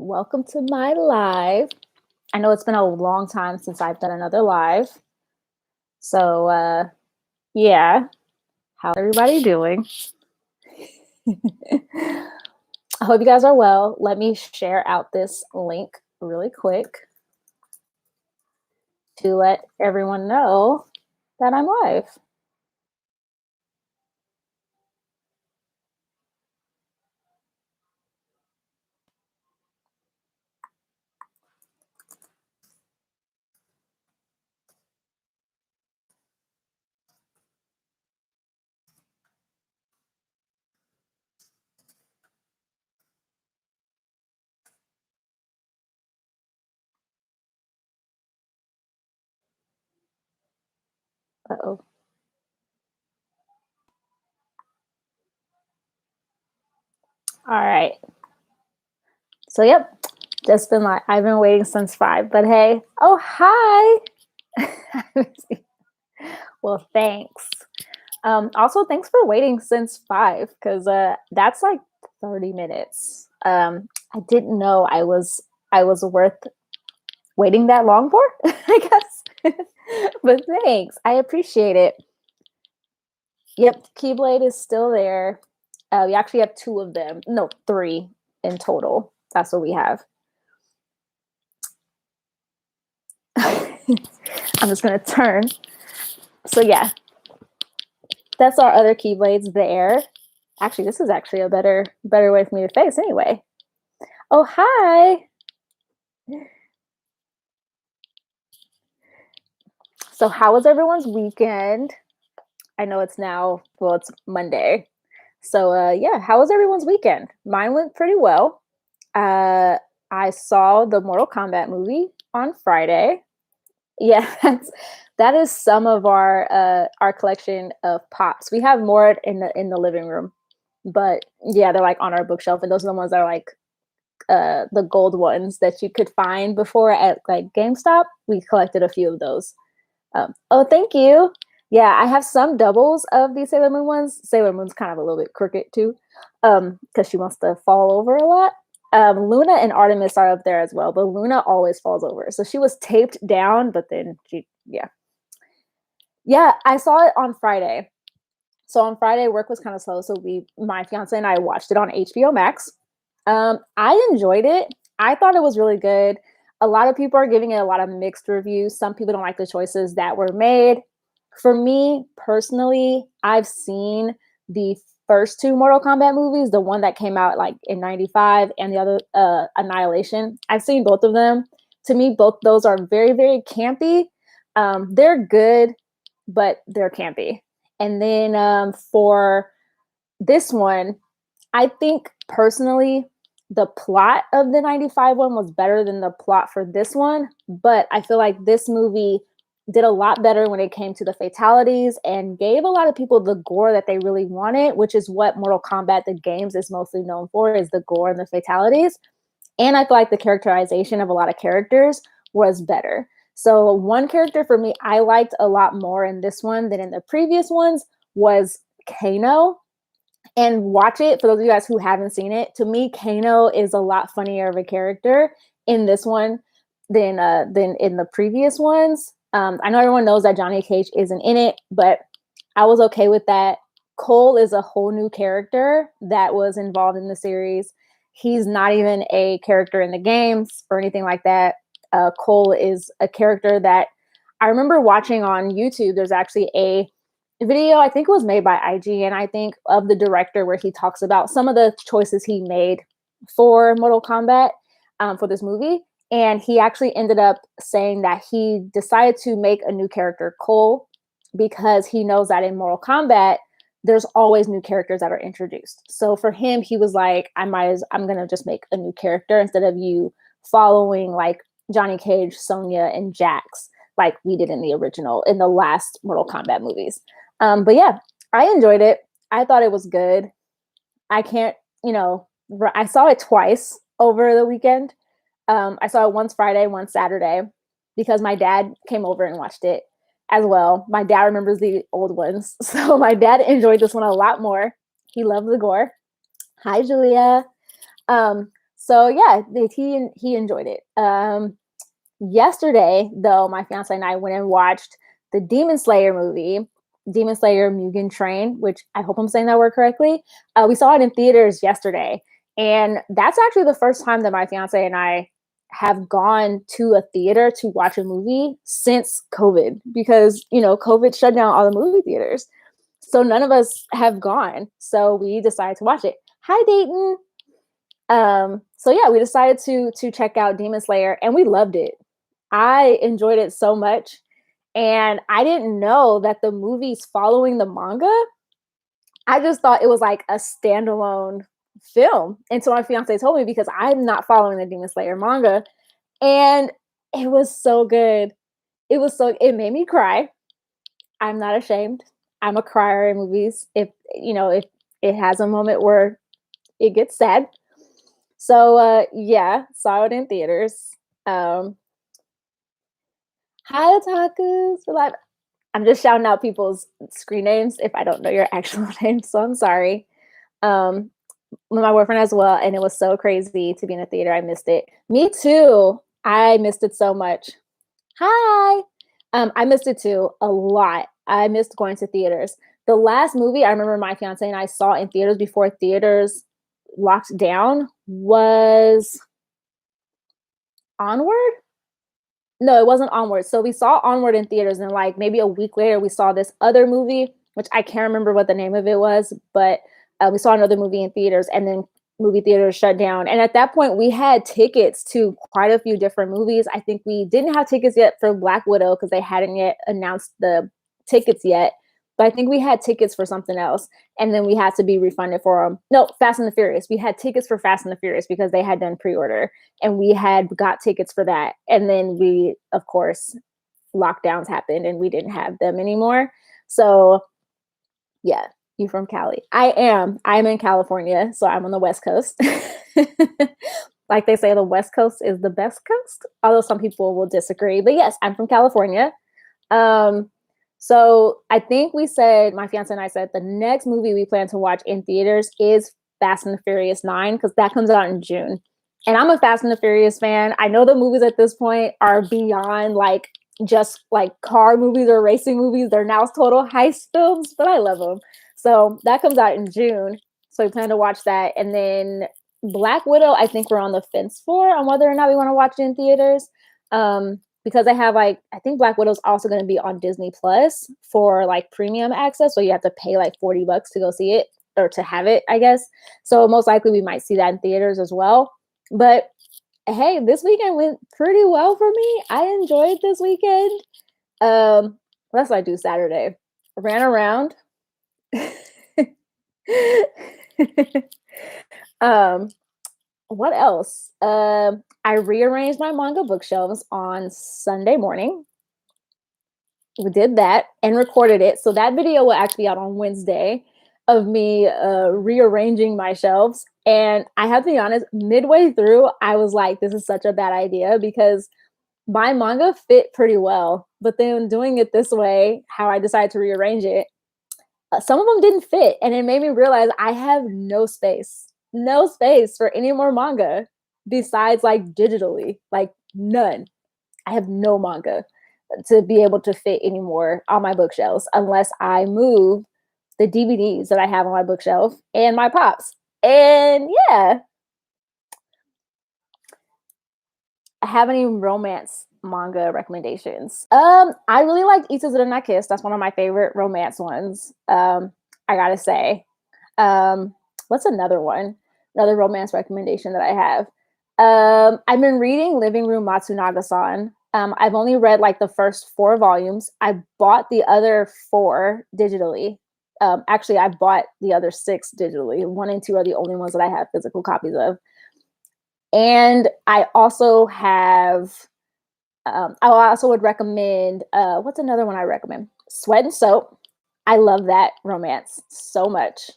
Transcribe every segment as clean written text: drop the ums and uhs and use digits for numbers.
welcome to my live. I know it's been a long time since I've done another live. So, yeah, how's everybody doing? I hope you guys are well. Let me share out this link really quick to let everyone know that I'm live. Uh-oh. All right. So, yep, just been like, I've been waiting since 5, but hey, oh, hi. Well, thanks. Also, thanks for waiting since 5, because that's like 30 minutes. I didn't know I was worth waiting that long for, I guess. But thanks. I appreciate it. Yep, Keyblade is still there. We actually have 2 of them. No, 3 in total. That's what we have. I'm just gonna turn. So yeah, that's our other Keyblades there. Actually, this is actually a better way for me to face anyway. Oh, hi. So how was everyone's weekend? I know it's now, well, it's Monday. So yeah, how was everyone's weekend? Mine went pretty well. I saw the Mortal Kombat movie on Friday. Yeah, that is some of our collection of pops. We have more in the living room, but yeah, they're like on our bookshelf, and those are the ones that are like the gold ones that you could find before at like GameStop. We collected a few of those. Oh, thank you. Yeah, I have some doubles of these Sailor Moon ones. Sailor Moon's kind of a little bit crooked too, because she wants to fall over a lot. Luna and Artemis are up there as well, but Luna always falls over. So she was taped down, but then yeah, I saw it on Friday. So on Friday, work was kind of slow, so my fiance and I watched it on HBO Max. I enjoyed it. I thought it was really good. A lot of people are giving it a lot of mixed reviews. Some people don't like the choices that were made. For me personally, I've seen the first 2 Mortal Kombat movies, the one that came out like in 95 and the other Annihilation. I've seen both of them. To me, both those are very, very campy. They're good, but they're campy. And then for this one, I think personally, the plot of the 95 one was better than the plot for this one. But I feel like this movie did a lot better when it came to the fatalities and gave a lot of people the gore that they really wanted, which is what Mortal Kombat, the games, is mostly known for, is the gore and the fatalities. And I feel like the characterization of a lot of characters was better. So one character for me I liked a lot more in this one than in the previous ones was Kano. And watch it, for those of you guys who haven't seen it. To me, Kano is a lot funnier of a character in this one than in the previous ones. I know everyone knows that Johnny Cage isn't in it, but I was okay with that. Cole is a whole new character that was involved in the series. He's not even a character in the games or anything like that. Cole is a character that I remember watching on YouTube. There's actually a video, I think it was made by IGN, I think, of the director, where he talks about some of the choices he made for Mortal Kombat for this movie. And he actually ended up saying that he decided to make a new character, Cole, because he knows that in Mortal Kombat, there's always new characters that are introduced. So for him, he was like, I'm gonna just make a new character instead of you following like Johnny Cage, Sonya, and Jax like we did in the last Mortal Kombat movies. But yeah, I enjoyed it. I thought it was good. I can't, I saw it twice over the weekend. I saw it once Friday, once Saturday, because my dad came over and watched it as well. My dad remembers the old ones. So my dad enjoyed this one a lot more. He loved the gore. Hi, Julia. So yeah, he enjoyed it. Yesterday, though, my fiance and I went and watched the Demon Slayer movie, Demon Slayer Mugen Train, which I hope I'm saying that word correctly. We saw it in theaters yesterday, and that's actually the first time that my fiance and I have gone to a theater to watch a movie since COVID, because COVID shut down all the movie theaters. So none of us have gone. So we decided to watch it. Hi, Dayton. So yeah, we decided to check out Demon Slayer, and we loved it. I enjoyed it so much, and I didn't know that the movie's following the manga. I just thought it was like a standalone film. And so my fiance told me, because I'm not following the Demon Slayer manga, and it was so good. It made me cry. I'm not ashamed. I'm a crier in movies. If it has a moment where it gets sad. So yeah, saw it in theaters. Um Hi otakus. I'm just shouting out people's screen names if I don't know your actual name, so I'm sorry. Um with my boyfriend as well, and it was so crazy to be in a theater. I missed it. Me too. I missed it so much. Hi. I missed it too a lot. I missed going to theaters. The last movie I remember my fiance and I saw in theaters before theaters locked down was Onward. No, it wasn't Onward. So we saw Onward in theaters, and like maybe a week later, we saw this other movie, which I can't remember what the name of it was, but we saw another movie in theaters, and then movie theaters shut down. And at that point, we had tickets to quite a few different movies. I think we didn't have tickets yet for Black Widow because they hadn't yet announced the tickets yet. But I think we had tickets for something else, and then we had to be refunded for them. No, Fast and the Furious. We had tickets for Fast and the Furious because they had done pre-order, and we had got tickets for that. And then of course, lockdowns happened, and we didn't have them anymore. So yeah, you from Cali? I am. I'm in California, so I'm on the West Coast. Like they say, the West Coast is the best coast. Although some people will disagree, but yes, I'm from California. Um, so I think my fiance and I said the next movie we plan to watch in theaters is Fast and the Furious 9, because that comes out in June. And I'm a Fast and the Furious fan. I know the movies at this point are beyond like just like car movies or racing movies. They're now total heist films, but I love them. So that comes out in June. So we plan to watch that. And then Black Widow, I think we're on the fence on whether or not we want to watch it in theaters. Because I think Black Widow's also going to be on Disney Plus for like premium access. So you have to pay like $40 to go see it, or to have it, I guess. So most likely we might see that in theaters as well. But hey, this weekend went pretty well for me. I enjoyed this weekend. What else did I do Saturday? Ran around. um, what else? I rearranged my manga bookshelves on Sunday morning. We did that and recorded it. So that video will actually be out on Wednesday of me rearranging my shelves. And I have to be honest, midway through, I was like, this is such a bad idea, because my manga fit pretty well. But then doing it this way, how I decided to rearrange it, some of them didn't fit. And it made me realize I have no space for any more manga besides like digitally, like none. I have no manga to be able to fit anymore on my bookshelves unless I move the DVDs that I have on my bookshelf and my pops. And yeah, I have any romance manga recommendations? I really like Itazura na Kiss. That's one of my favorite romance ones. I gotta say. What's another one? Another romance recommendation that I have. I've been reading Living Room Matsunaga-san. I've only read like the first 4 volumes. I bought the other 4 digitally. Actually, I bought the other 6 digitally. 1 and 2 are the only ones that I have physical copies of. And I also have, I also would recommend, what's another one I recommend? Sweat and Soap. I love that romance so much.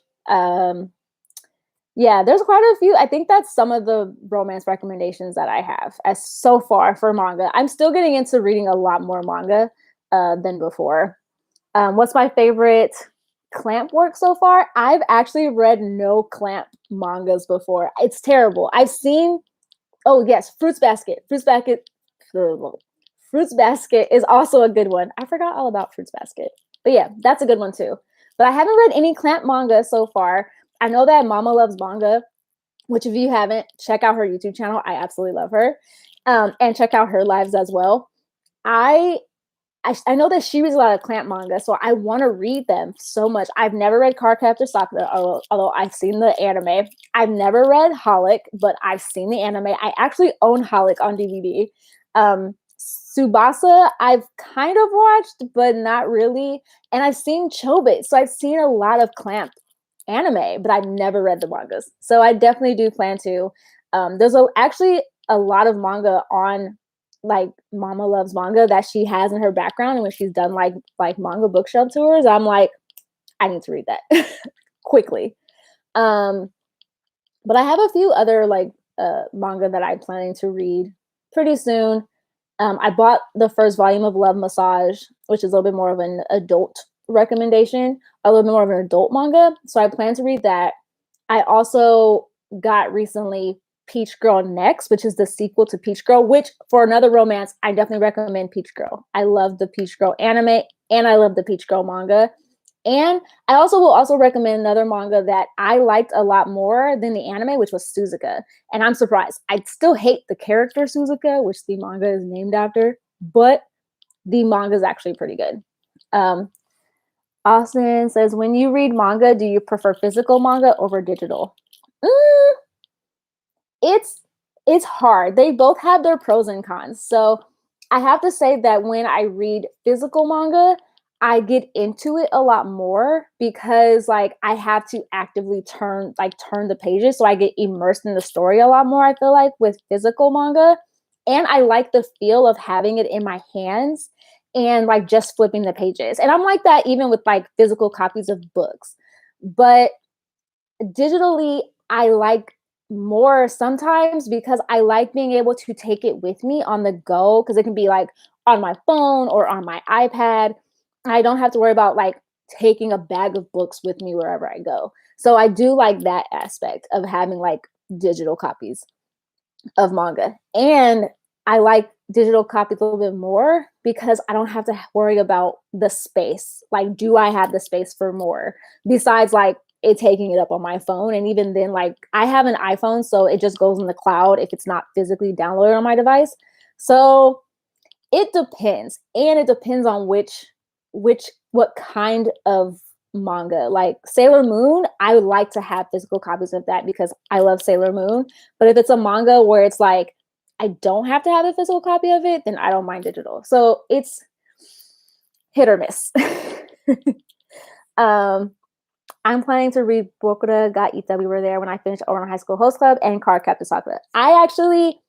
Yeah, there's quite a few. I think that's some of the romance recommendations that I have as so far for manga. I'm still getting into reading a lot more manga than before. What's my favorite Clamp work so far? I've actually read no Clamp mangas before. It's terrible. I've seen Oh yes, Fruits Basket. Fruits Basket is also a good one. I forgot all about Fruits Basket. But yeah, that's a good one too. But I haven't read any Clamp manga so far. I know that Mama loves manga, which if you haven't, check out her YouTube channel. I absolutely love her. And check out her lives as well. I I know that she reads a lot of Clamp manga, so I want to read them so much. I've never read Cardcaptor Sakura, although I've seen the anime. I've never read Holic, but I've seen the anime. I actually own Holic on DVD. Tsubasa, I've kind of watched, but not really. And I've seen Chobit, so I've seen a lot of Clamp anime, but I've never read the mangas. So I definitely do plan to. There's actually a lot of manga on like Mama Loves Manga that she has in her background, and when she's done like manga bookshelf tours, I'm like, I need to read that quickly. But I have a few other like manga that I'm planning to read pretty soon. I bought the first volume of Love Massage, which is a little bit more of an adult recommendation, a little bit more of an adult manga. So I plan to read that. I also got recently Peach Girl Next, which is the sequel to Peach Girl, which for another romance, I definitely recommend Peach Girl. I love the Peach Girl anime and I love the Peach Girl manga. And I also will also recommend another manga that I liked a lot more than the anime, which was Suzuka. And I'm surprised. I still hate the character Suzuka, which the manga is named after, but the manga is actually pretty good. Um, Austin says, when you read manga, do you prefer physical manga over digital? Mm, it's it's hard. They both have their pros and cons. So I have to say that when I read physical manga, I get into it a lot more because like I have to actively turn the pages, so I get immersed in the story a lot more, I feel like, with physical manga. And I like the feel of having it in my hands and like just flipping the pages. And I'm like that even with like physical copies of books. But digitally, I like more sometimes because I like being able to take it with me on the go because it can be like on my phone or on my iPad. I don't have to worry about like taking a bag of books with me wherever I go. So I do like that aspect of having like digital copies of manga. And I like digital copies a little bit more because I don't have to worry about the space. Like, do I have the space for more besides like it taking it up on my phone? And even then, like, I have an iPhone, so it just goes in the cloud if it's not physically downloaded on my device. So it depends. And it depends on what kind of manga. Like Sailor Moon, I would like to have physical copies of that because I love Sailor Moon. But if it's a manga where it's like I don't have to have a physical copy of it, then I don't mind digital. So it's hit or miss. um, I'm planning to read Bokura ga Ita, We Were There, when I finish Oran High School Host Club, and Cardcaptor Sakura. I actually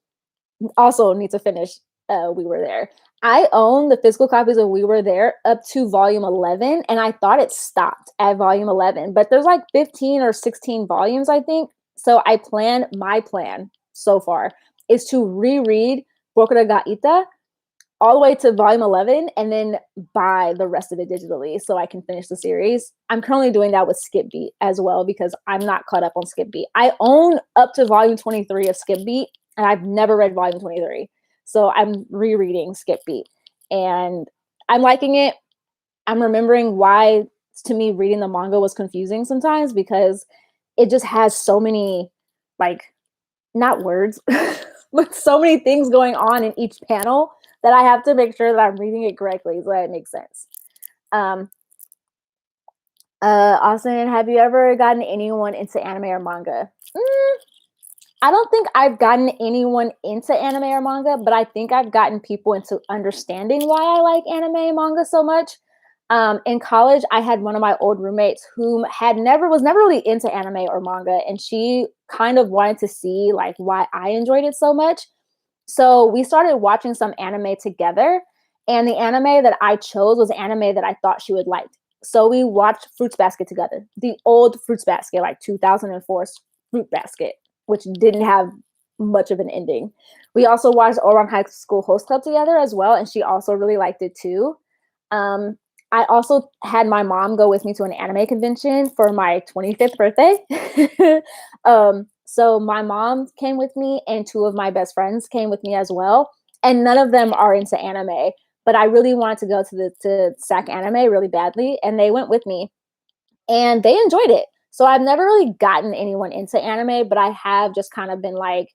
also need to finish We Were There. I own the physical copies of We Were There up to volume 11, and I thought it stopped at volume 11, but there's like 15 or 16 volumes, I think. So my plan so far is to reread Bokura ga Ita all the way to volume 11 and then buy the rest of it digitally so I can finish the series. I'm currently doing that with Skip Beat as well because I'm not caught up on Skip Beat. I own up to volume 23 of Skip Beat and I've never read volume 23. So I'm rereading Skip Beat and I'm liking it. I'm remembering why, to me, reading the manga was confusing sometimes because it just has so many, like, not words, but so many things going on in each panel that I have to make sure that I'm reading it correctly so that it makes sense. Austin, have you ever gotten anyone into anime or manga? I don't think I've gotten anyone into anime or manga, but I think I've gotten people into understanding why I like anime and manga so much. In college, I had one of my old roommates who was never really into anime or manga, and she kind of wanted to see like why I enjoyed it so much. So we started watching some anime together, and the anime that I chose was anime that I thought she would like. So we watched Fruits Basket together, the old Fruits Basket, like 2004 Fruit Basket, which didn't have much of an ending. We also watched Oran High School Host Club together as well, and she also really liked it too. I also had my mom go with me to an anime convention for my 25th birthday. So my mom came with me, and two of my best friends came with me as well. And none of them are into anime, but I really wanted to go to SAC Anime really badly, and they went with me, and they enjoyed it. So I've never really gotten anyone into anime, but I have just kind of been like,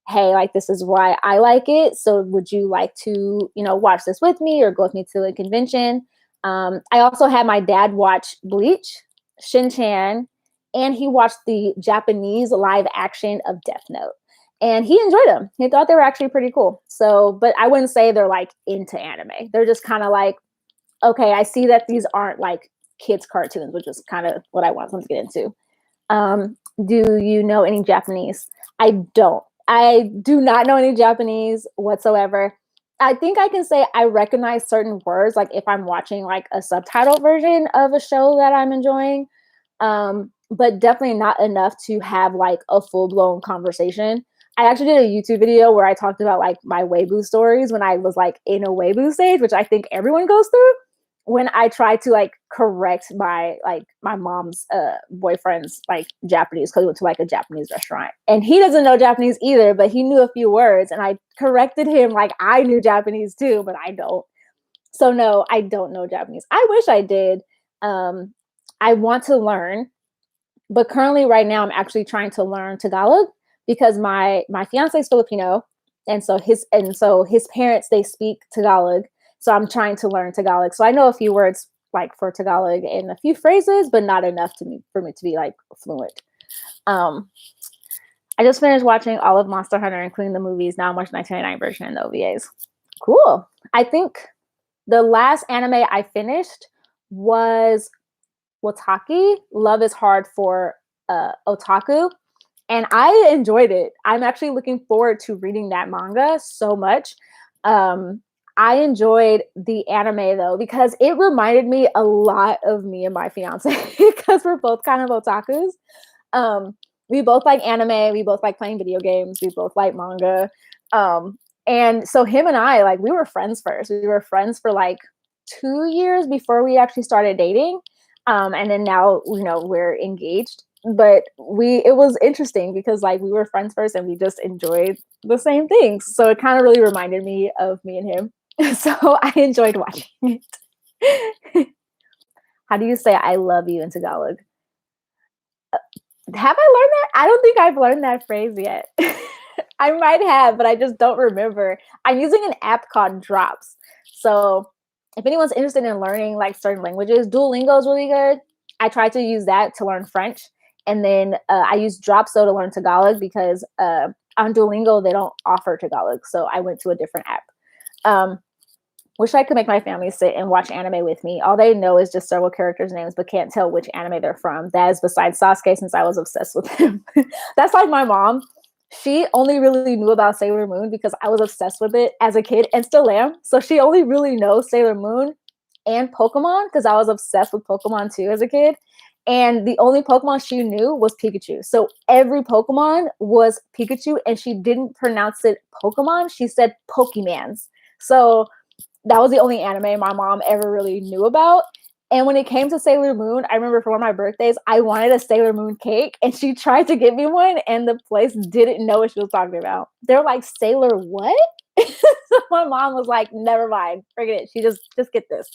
hey, like this is why I like it. So would you like to, watch this with me or go with me to a convention? I also had my dad watch Bleach, Shin-Chan, and he watched the Japanese live action of Death Note. And he enjoyed them. He thought they were actually pretty cool. So, but I wouldn't say they're like into anime. They're just kind of like, okay, I see that these aren't like kids' cartoons, which is kind of what I want them to get into. Do you know any Japanese? I don't. I do not know any Japanese whatsoever. I think I can say I recognize certain words, like if I'm watching like a subtitled version of a show that I'm enjoying, but definitely not enough to have like a full blown conversation. I actually did a YouTube video where I talked about like my Weibo stories when I was like in a Weibo stage, which I think everyone goes through when I try to like correct my mom's boyfriend's like Japanese, because we went to like a Japanese restaurant and he doesn't know Japanese either, but he knew a few words and I corrected him like I knew Japanese too, but I don't. So no, I don't know Japanese. I wish I did. I want to learn, but currently right now I'm actually trying to learn Tagalog because my fiance is Filipino, and so his parents, they speak Tagalog. So I'm trying to learn Tagalog. So I know a few words like for Tagalog and a few phrases, but not enough for me to be like fluent. Um, I just finished watching all of Monster Hunter, including the movies. Now I'm watching the 1999 version and the OVAs. Cool. I think the last anime I finished was Wataki. Love is Hard for Otaku. And I enjoyed it. I'm actually looking forward to reading that manga so much. I enjoyed the anime though, because it reminded me a lot of me and my fiance because we're both kind of otakus. We both like anime. We both like playing video games. We both like manga. And so him and I, like, we were friends first. We were friends for like 2 years before we actually started dating. And then now, we're engaged. But it was interesting because like we were friends first and we just enjoyed the same things. So it kind of really reminded me of me and him. So I enjoyed watching it. How do you say I love you in Tagalog? Have I learned that? I don't think I've learned that phrase yet. I might have, but I just don't remember. I'm using an app called Drops. So if anyone's interested in learning like certain languages, Duolingo is really good. I tried to use that to learn French. And then I used Dropso to learn Tagalog because on Duolingo, they don't offer Tagalog. So I went to a different app. Wish I could make my family sit and watch anime with me. All they know is just several characters' names, but can't tell which anime they're from. That is besides Sasuke, since I was obsessed with him. That's like my mom. She only really knew about Sailor Moon because I was obsessed with it as a kid and still am. So she only really knows Sailor Moon and Pokemon because I was obsessed with Pokemon too as a kid. And the only Pokemon she knew was Pikachu. So every Pokemon was Pikachu, and she didn't pronounce it Pokemon. She said Pokemans. So that was the only anime my mom ever really knew about. And when it came to Sailor Moon, I remember for one of my birthdays, I wanted a Sailor Moon cake, and she tried to get me one, and the place didn't know what she was talking about. They're like, Sailor what? So my mom was like, never mind, forget it. She just get this.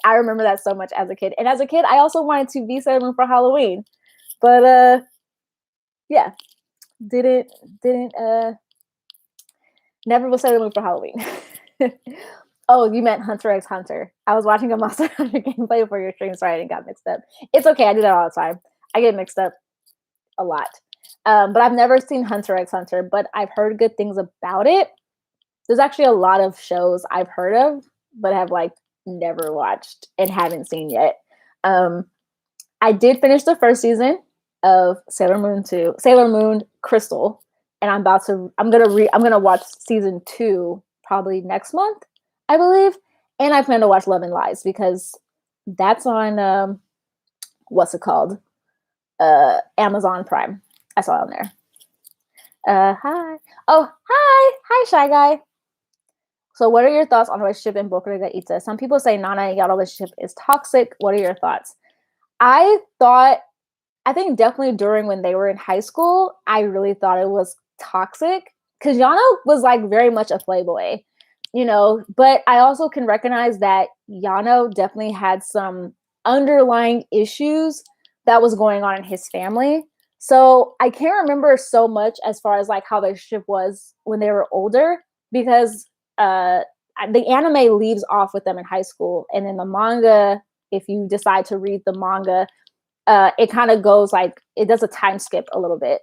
I remember that so much as a kid. And as a kid, I also wanted to be Sailor Moon for Halloween. But yeah, didn't never was Sailor Moon for Halloween. Oh, you meant Hunter x Hunter. I was watching a Monster Hunter gameplay before your stream, sorry I didn't got mixed up. It's okay, I do that all the time. I get mixed up a lot. But I've never seen Hunter x Hunter, but I've heard good things about it. There's actually a lot of shows I've heard of, but have like never watched and haven't seen yet. I did finish the first season of Sailor Moon Crystal, and I'm gonna watch season 2 probably next month, I believe. And I plan to watch Love and Lies because that's on what's it called? Amazon Prime. I saw it on there. Hi. Oh, hi, Shy Guy. So what are your thoughts on a relationship in Boku no Ita? Some people say Nana and Yara relationship is toxic. What are your thoughts? I thought I think definitely during when they were in high school, I really thought it was toxic because Yano was like very much a playboy, but I also can recognize that Yano definitely had some underlying issues that was going on in his family. So I can't remember so much as far as like how their relationship was when they were older because uh the anime leaves off with them in high school, and then the manga, if you decide to read the manga, it kind of goes like it does a time skip a little bit.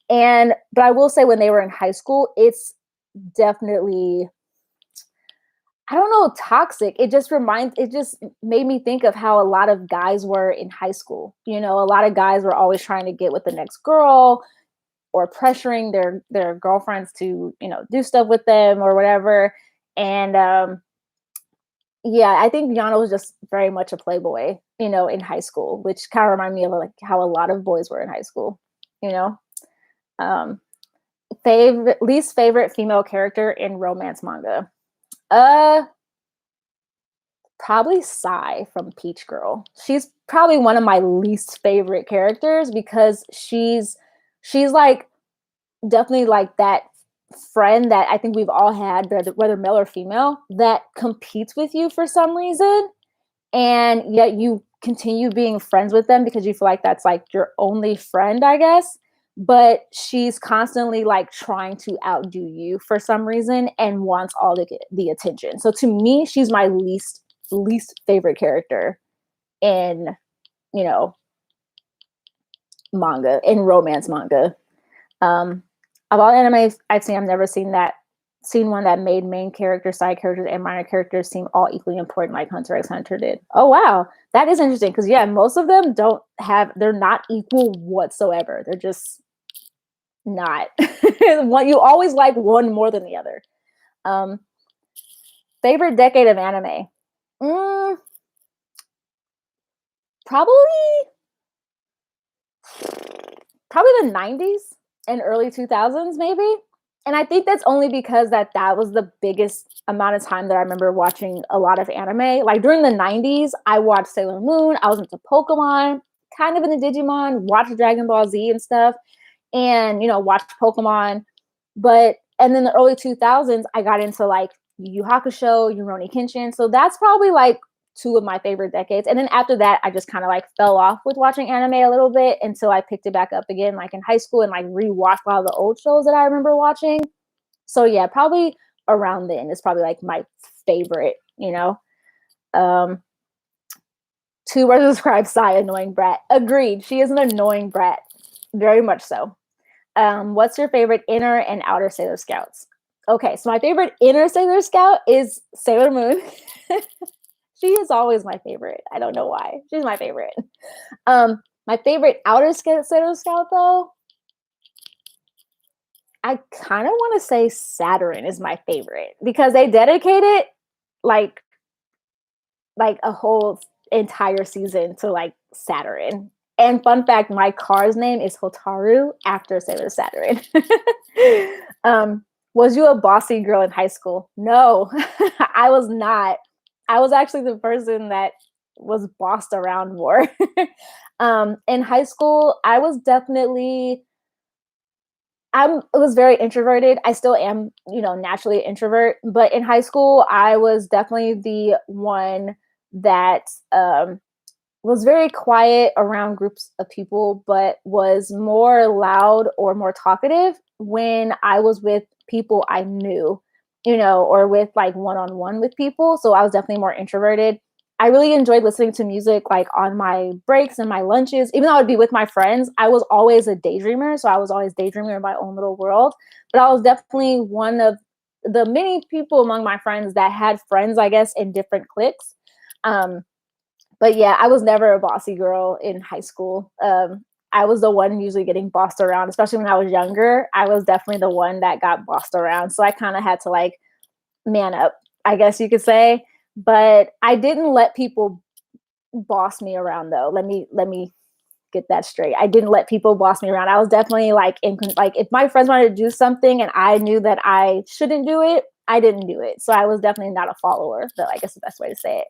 But I will say when they were in high school, it's definitely, I don't know, toxic. It just made me think of how a lot of guys were in high school. A lot of guys were always trying to get with the next girl or pressuring their girlfriends to, do stuff with them or whatever. And yeah, I think Yano was just very much a playboy, in high school, which kind of reminded me of like how a lot of boys were in high school, you know. Um, least favorite female character in romance manga. Uh, Probably Sai from Peach Girl. She's probably one of my least favorite characters because she's like definitely like that friend that I think we've all had, whether male or female, that competes with you for some reason, and yet you continue being friends with them because you feel like that's like your only friend, I guess. But she's constantly like trying to outdo you for some reason and wants all the attention. So to me, she's my least favorite character in, you know, manga, in romance manga. Um, of all animes I've seen, I've never seen one that made main characters, side characters, and minor characters seem all equally important, like Hunter x Hunter did. Oh wow, that is interesting because yeah, most of them they're not equal whatsoever. They're just not. You always like one more than the other. Um, Favorite decade of anime? Mm, probably probably the 90s and early 2000s maybe. And I think that's only because that was the biggest amount of time that I remember watching a lot of anime. Like during the 90s, I watched Sailor Moon, I was into Pokemon, kind of into Digimon, watched Dragon Ball Z and stuff, and watched Pokemon. But and then the early 2000s, I got into like Yu Yu Hakusho, Rurouni Kenshin. So that's probably like two of my favorite decades. And then after that, I just kind of like fell off with watching anime a little bit until I picked it back up again, like in high school, and like rewatched a lot of the old shows that I remember watching. So yeah, probably around then is probably like my favorite. Um, Two words to describe Sai: annoying brat. Agreed. She is an annoying brat. Very much so. What's your favorite inner and outer Sailor Scouts? Okay, so my favorite inner Sailor Scout is Sailor Moon. She is always my favorite. I don't know why. She's my favorite. My favorite outer Sailor Scout, though, I kind of want to say Saturn is my favorite because they dedicated like a whole entire season to like Saturn. And fun fact, my car's name is Hotaru after Sailor Saturn. Was you a bossy girl in high school? No, I was not. I was actually the person that was bossed around more. In high school, I was very introverted. I still am, naturally an introvert. But in high school, I was definitely the one that was very quiet around groups of people, but was more loud or more talkative when I was with people I knew, or with like one-on-one with people. So I was definitely more introverted. I really enjoyed listening to music like on my breaks and my lunches. Even though I would be with my friends, I was always a daydreamer. So I was always daydreaming in my own little world. But I was definitely one of the many people among my friends that had friends, I guess, in different cliques. But yeah, I was never a bossy girl in high school. I was the one usually getting bossed around, especially when I was younger. I was definitely the one that got bossed around. So I kind of had to like man up, I guess you could say. But I didn't let people boss me around though. Let me get that straight. I didn't let people boss me around. I was definitely like like if my friends wanted to do something and I knew that I shouldn't do it, I didn't do it. So I was definitely not a follower, though I guess the best way to say it.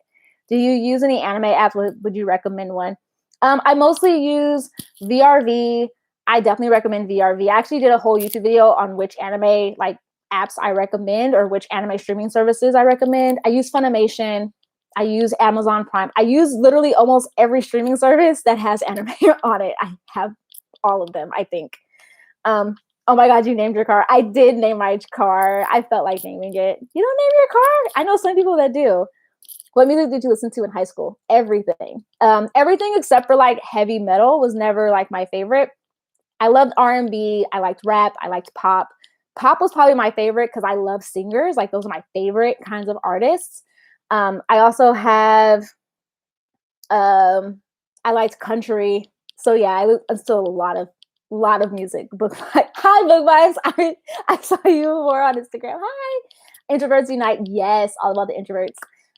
Do you use any anime apps? Would you recommend one? I mostly use VRV. I definitely recommend VRV. I actually did a whole YouTube video on which anime like apps I recommend or which anime streaming services I recommend. I use Funimation. I use Amazon Prime. I use literally almost every streaming service that has anime on it. I have all of them, I think. Oh my God, you named your car. I did name my car. I felt like naming it. You don't name your car? I know some people that do. What music did you listen to in high school? Everything. Everything except for like heavy metal was never like my favorite. I loved R&B. I liked rap. I liked pop. Pop was probably my favorite because I love singers. Like those are my favorite kinds of artists. I also have I liked country. So yeah, I still a lot of music. Book hi, book vibes. I saw you more on Instagram. Hi, Introverts Unite. Yes, all about the introverts.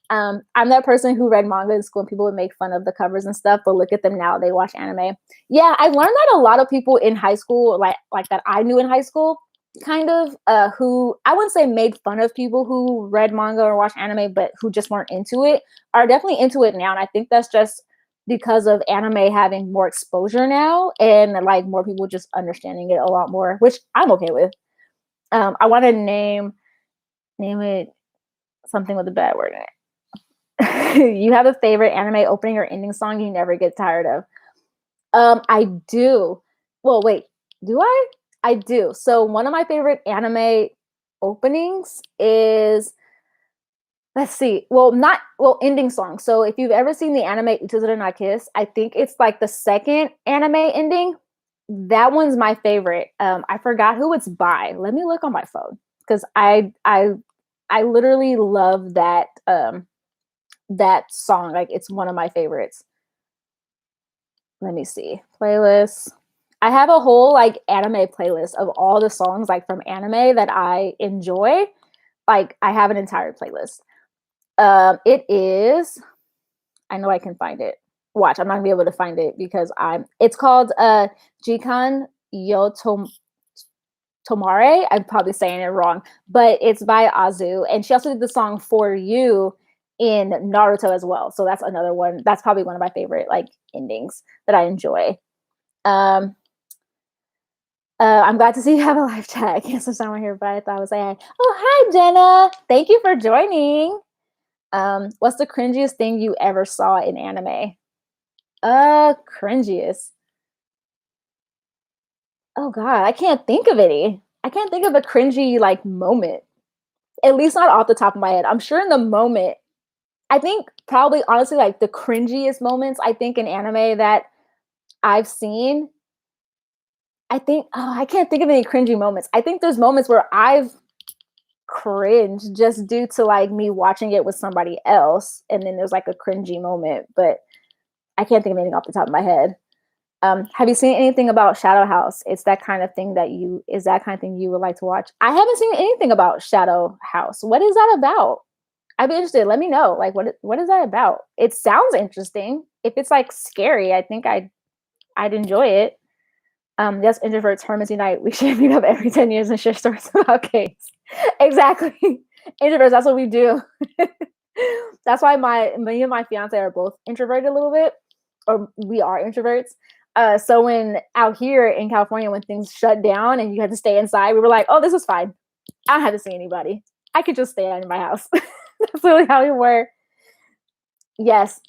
I'm that person who read manga in school and people would make fun of the covers and stuff, but look at them now, they watch anime. Yeah, I learned that a lot of people in high school, like that I knew in high school, kind of, who I wouldn't say made fun of people who read manga or watched anime, but who just weren't into it, are definitely into it now. And I think that's just because of anime having more exposure now and like more people just understanding it a lot more, which I'm okay with. I want to name it something with a bad word in it. You have a favorite anime opening or ending song you never get tired of? I do. Well, wait, do I? I do. So one of my favorite anime openings is, let's see. Ending song. So if you've ever seen the anime Utazura na Kiss, I think it's like the second anime ending. That one's my favorite. I forgot who it's by. Let me look on my phone because I literally love that song. Like it's one of my favorites. Let me see. Playlists. I have a whole like anime playlist of all the songs like from anime that I enjoy. Like I have an entire playlist. It is, I know I can find it. Watch, I'm not gonna be able to find it because it's called Jikan Yo Tomare. I'm probably saying it wrong, but it's by Azu. And she also did the song For You in Naruto as well. So that's another one. That's probably one of my favorite like endings that I enjoy. I'm glad to see you have a live chat. I can't switch someone here, but I thought I was saying, oh, hi, Jenna. Thank you for joining. What's the cringiest thing you ever saw in anime? Cringiest. Oh God, I can't think of any. I can't think of a cringy like moment. At least not off the top of my head. I'm sure in the moment, I think probably honestly like the cringiest moments I think in anime that I've seen. I think I can't think of any cringy moments. I think there's moments where I've cringed just due to like me watching it with somebody else, and then there's like a cringy moment, but I can't think of anything off the top of my head. Have you seen anything about Shadow House? Is that kind of thing you would like to watch? I haven't seen anything about Shadow House. What is that about? I'd be interested. Let me know. Like, what is that about? It sounds interesting. If it's like scary, I think I'd enjoy it. Yes, introverts, hermits unite. We should meet up every 10 years and share stories about games. Exactly. Introverts, that's what we do. That's why me and my fiance are both introverted a little bit, or we are introverts. So when out here in California, when things shut down and you had to stay inside, we were like, oh, this is fine. I don't have to see anybody. I could just stay in my house. That's really how we were. Yes.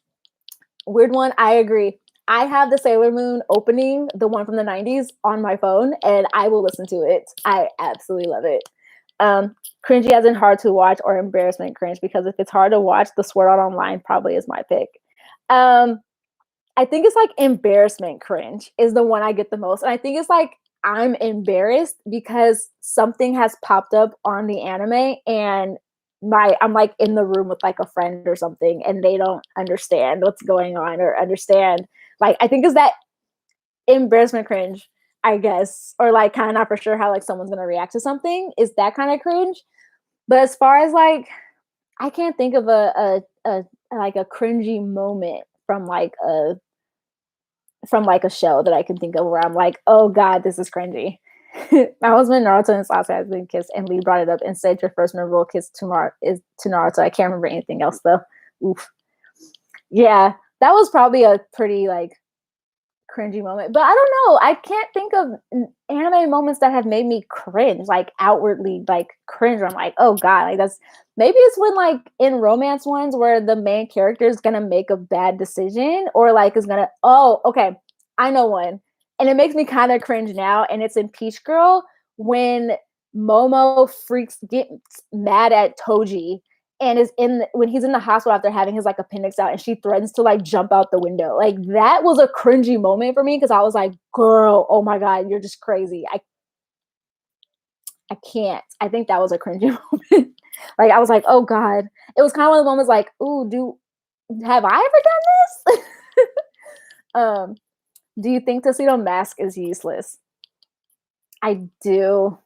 Weird one. I agree. I have the Sailor Moon opening, the one from the 90s, on my phone, and I will listen to it. I absolutely love it. Cringy as in hard to watch or embarrassment cringe, because if it's hard to watch, the Sword Art Online probably is my pick. I think it's like embarrassment cringe is the one I get the most. And I think it's like I'm embarrassed because something has popped up on the anime and I'm like in the room with like a friend or something and they don't understand what's going on or understand. Like I think it's that embarrassment cringe, I guess, or like kind of not for sure how like someone's gonna react to something is that kind of cringe. But as far as like, I can't think of a like a cringy moment from like a show that I can think of where I'm like, oh God, this is cringy. My husband Naruto and Sasuke has been kissed, and Lee brought it up and said your first memorable kiss to Naruto. I can't remember anything else though. Oof. Yeah, that was probably a pretty like cringy moment. But I don't know. I can't think of anime moments that have made me cringe, like outwardly, like cringe. I'm like, oh god, like that's maybe it's when like in romance ones where the main character is gonna make a bad decision or like is gonna. Oh, okay, I know one, and it makes me kind of cringe now. And it's in Peach Girl when Momo gets mad at Toji and is when he's in the hospital after having his like appendix out and she threatens to like jump out the window. Like that was a cringy moment for me because I was like, girl, oh my god, you're just crazy. I can't. I think that was a cringy moment. Like I was like, oh god. It was kind of one of the moments like, ooh, have I ever done this? Do you think Tuxedo Mask is useless? I do.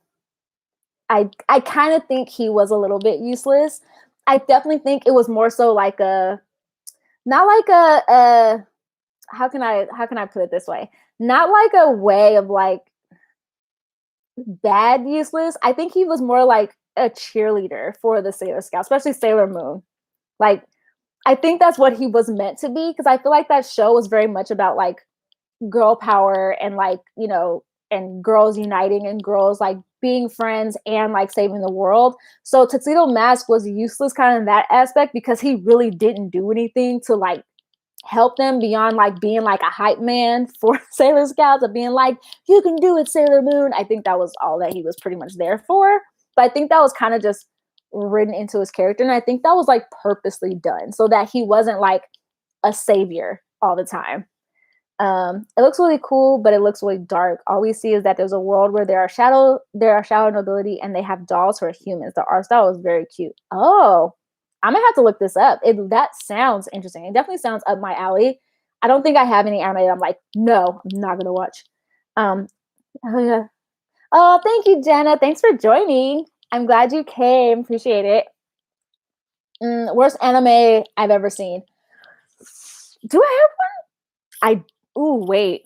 I kind of think he was a little bit useless. I definitely think it was more so like not like a how can I put it this way? Not like a way of like bad useless. I think he was more like a cheerleader for the Sailor Scout, especially Sailor Moon. Like I think that's what he was meant to be because I feel like that show was very much about like girl power and like, you know, and girls uniting and girls like being friends and like saving the world. So Tuxedo Mask was useless kind of in that aspect because he really didn't do anything to like help them beyond like being like a hype man for Sailor Scouts of being like, you can do it, Sailor Moon. I think that was all that he was pretty much there for. But I think that was kind of just written into his character. And I think that was like purposely done so that he wasn't like a savior all the time. It looks really cool, but it looks really dark. All we see is that there's a world where there are shadow nobility, and they have dolls who are humans. The art style is very cute. Oh, I'm gonna have to look this up. That sounds interesting. It definitely sounds up my alley. I don't think I have any anime that I'm like, no, I'm not gonna watch. Oh yeah. Oh, thank you, Jenna. Thanks for joining. I'm glad you came. Appreciate it. Worst anime I've ever seen. Do I have one? Wait.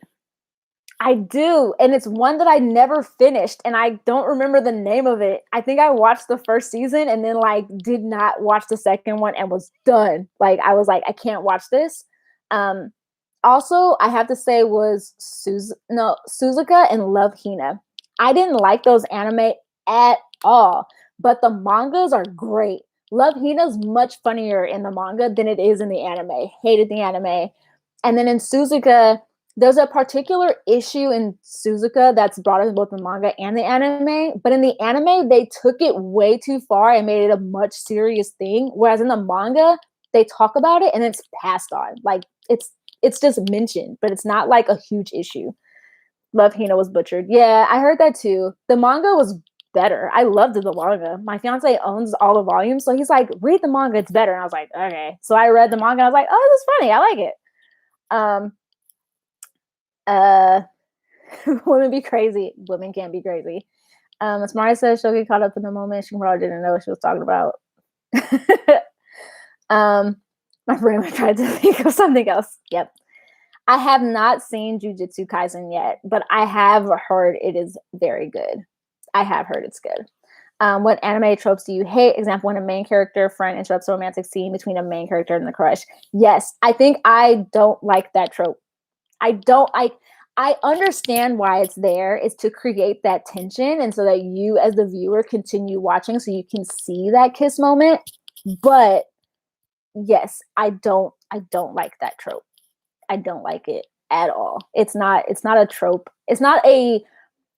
I do, and it's one that I never finished, and I don't remember the name of it. I think I watched the first season and then like did not watch the second one and was done. Like I was like, I can't watch this. Also, I have to say was Suzuka and Love Hina. I didn't like those anime at all, but the mangas are great. Love Hina's much funnier in the manga than it is in the anime. Hated the anime. And then in Suzuka, there's a particular issue in Suzuka that's brought up in both the manga and the anime. But in the anime, they took it way too far and made it a much serious thing. Whereas in the manga, they talk about it and it's passed on. Like it's just mentioned, but it's not like a huge issue. Love Hina was butchered. Yeah, I heard that too. The manga was better. I loved the manga. My fiance owns all the volumes, so he's like, read the manga, it's better. And I was like, okay. So I read the manga, I was like, oh, this is funny. I like it. Women be crazy. Women can't be crazy. As Mari says, she'll get caught up in the moment. She probably didn't know what she was talking about. My brain tried to think of something else. Yep. I have not seen Jujutsu Kaisen yet, but I have heard it is very good. I have heard it's good. What anime tropes do you hate? Example, when a main character friend interrupts a romantic scene between a main character and the crush. Yes, I think I don't like that trope. I understand why it's there. It's to create that tension and so that you as the viewer continue watching so you can see that kiss moment. But yes, I don't like that trope. I don't like it at all. It's not a trope. It's not a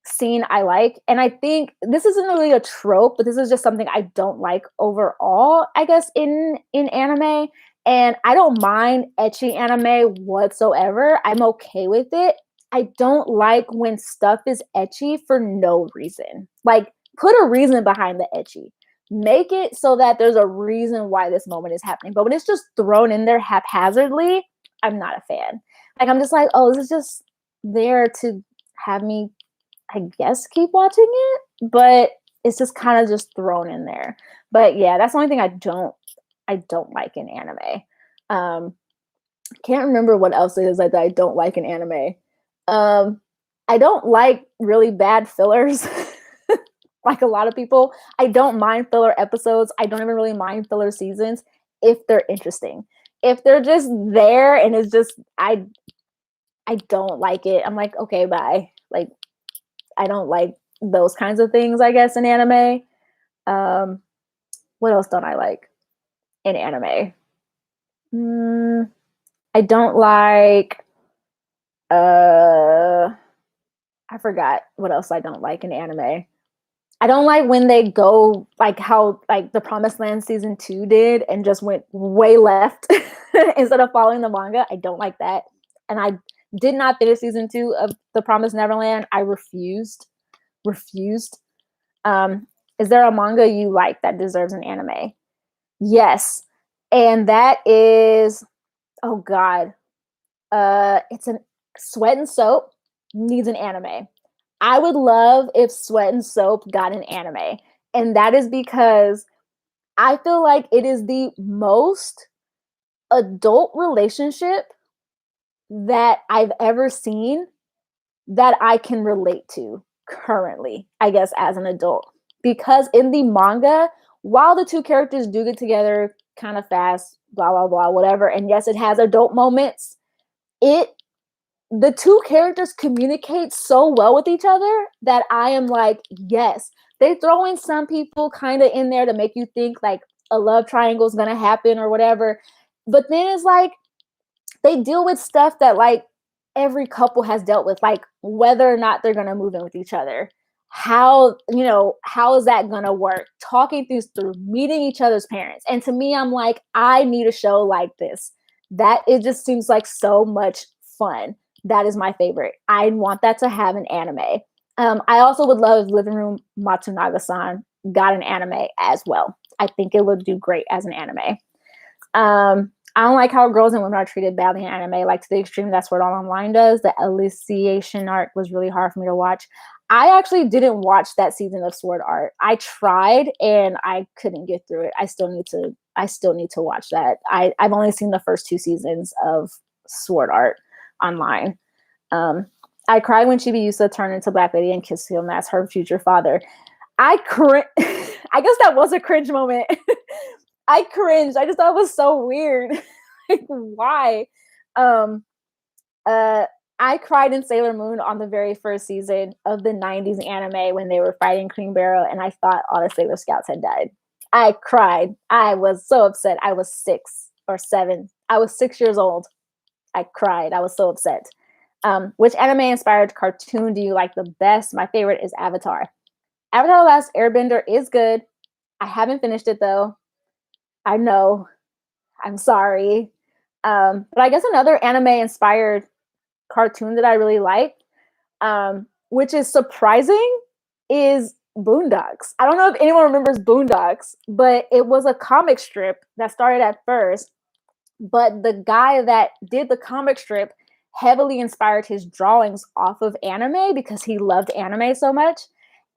scene I like. And I think this isn't really a trope, but this is just something I don't like overall, I guess, in anime. And I don't mind ecchi anime whatsoever. I'm okay with it. I don't like when stuff is ecchi for no reason. Like, put a reason behind the ecchi. Make it so that there's a reason why this moment is happening. But when it's just thrown in there haphazardly, I'm not a fan. Like, I'm just like, oh, this is just there to have me, I guess, keep watching it. But it's just kind of just thrown in there. But yeah, that's the only thing I don't like in anime. Can't remember what else it is that I don't like in anime. I don't like really bad fillers. Like a lot of people, I don't mind filler episodes. I don't even really mind filler seasons if they're interesting. If they're just there and it's just I don't like it. I'm like, okay, bye. Like, I don't like those kinds of things, I guess, in anime. Um, what else don't I like in anime? I don't like uh I forgot what else I don't like in anime. I don't like when they go like how like the Promised Land season 2 did and just went way left instead of following the manga. I don't like that. And I did not finish season 2 of The Promised Neverland. I refused. Refused. Is there a manga you like that deserves an anime? Yes. And that is, oh God. It's an Sweat and Soap needs an anime. I would love if Sweat and Soap got an anime. And that is because I feel like it is the most adult relationship that I've ever seen that I can relate to currently, I guess, as an adult. Because in the manga, while the two characters do get together kind of fast, blah, blah, blah, whatever, and yes, it has adult moments, it the two characters communicate so well with each other that I am like, yes. They throw in some people kind of in there to make you think like a love triangle is gonna happen or whatever. But then it's like they deal with stuff that like every couple has dealt with, like whether or not they're gonna move in with each other. How is that gonna work? Talking through meeting each other's parents. And to me, I'm like, I need a show like this. That it just seems like so much fun. That is my favorite. I want that to have an anime. I also would love Living Room Matsunaga-san got an anime as well. I think it would do great as an anime. I don't like how girls and women are treated badly in anime, like to the extreme that's what All Online does. The Alicization arc was really hard for me to watch. I actually didn't watch that season of Sword Art. I tried and I couldn't get through it. I still need to watch that. I've only seen the first 2 seasons of Sword Art online. I cried when Chibiusa turned into Black Lady and kissed him as her future father. I guess that was a cringe moment. I cringed. I just thought it was so weird. Like, why? I cried in Sailor Moon on the very first season of the 90s anime when they were fighting Cream Barrel, and I thought all the Sailor Scouts had died. I cried. I was so upset. I was 6 or 7. I was 6 years old. I cried. I was so upset. Which anime-inspired cartoon do you like the best? My favorite is Avatar. Avatar: The Last Airbender is good. I haven't finished it, though. I know. I'm sorry. But I guess another anime-inspired cartoon that I really like, which is surprising, is Boondocks. I don't know if anyone remembers Boondocks, but it was a comic strip that started at first. But the guy that did the comic strip heavily inspired his drawings off of anime because he loved anime so much.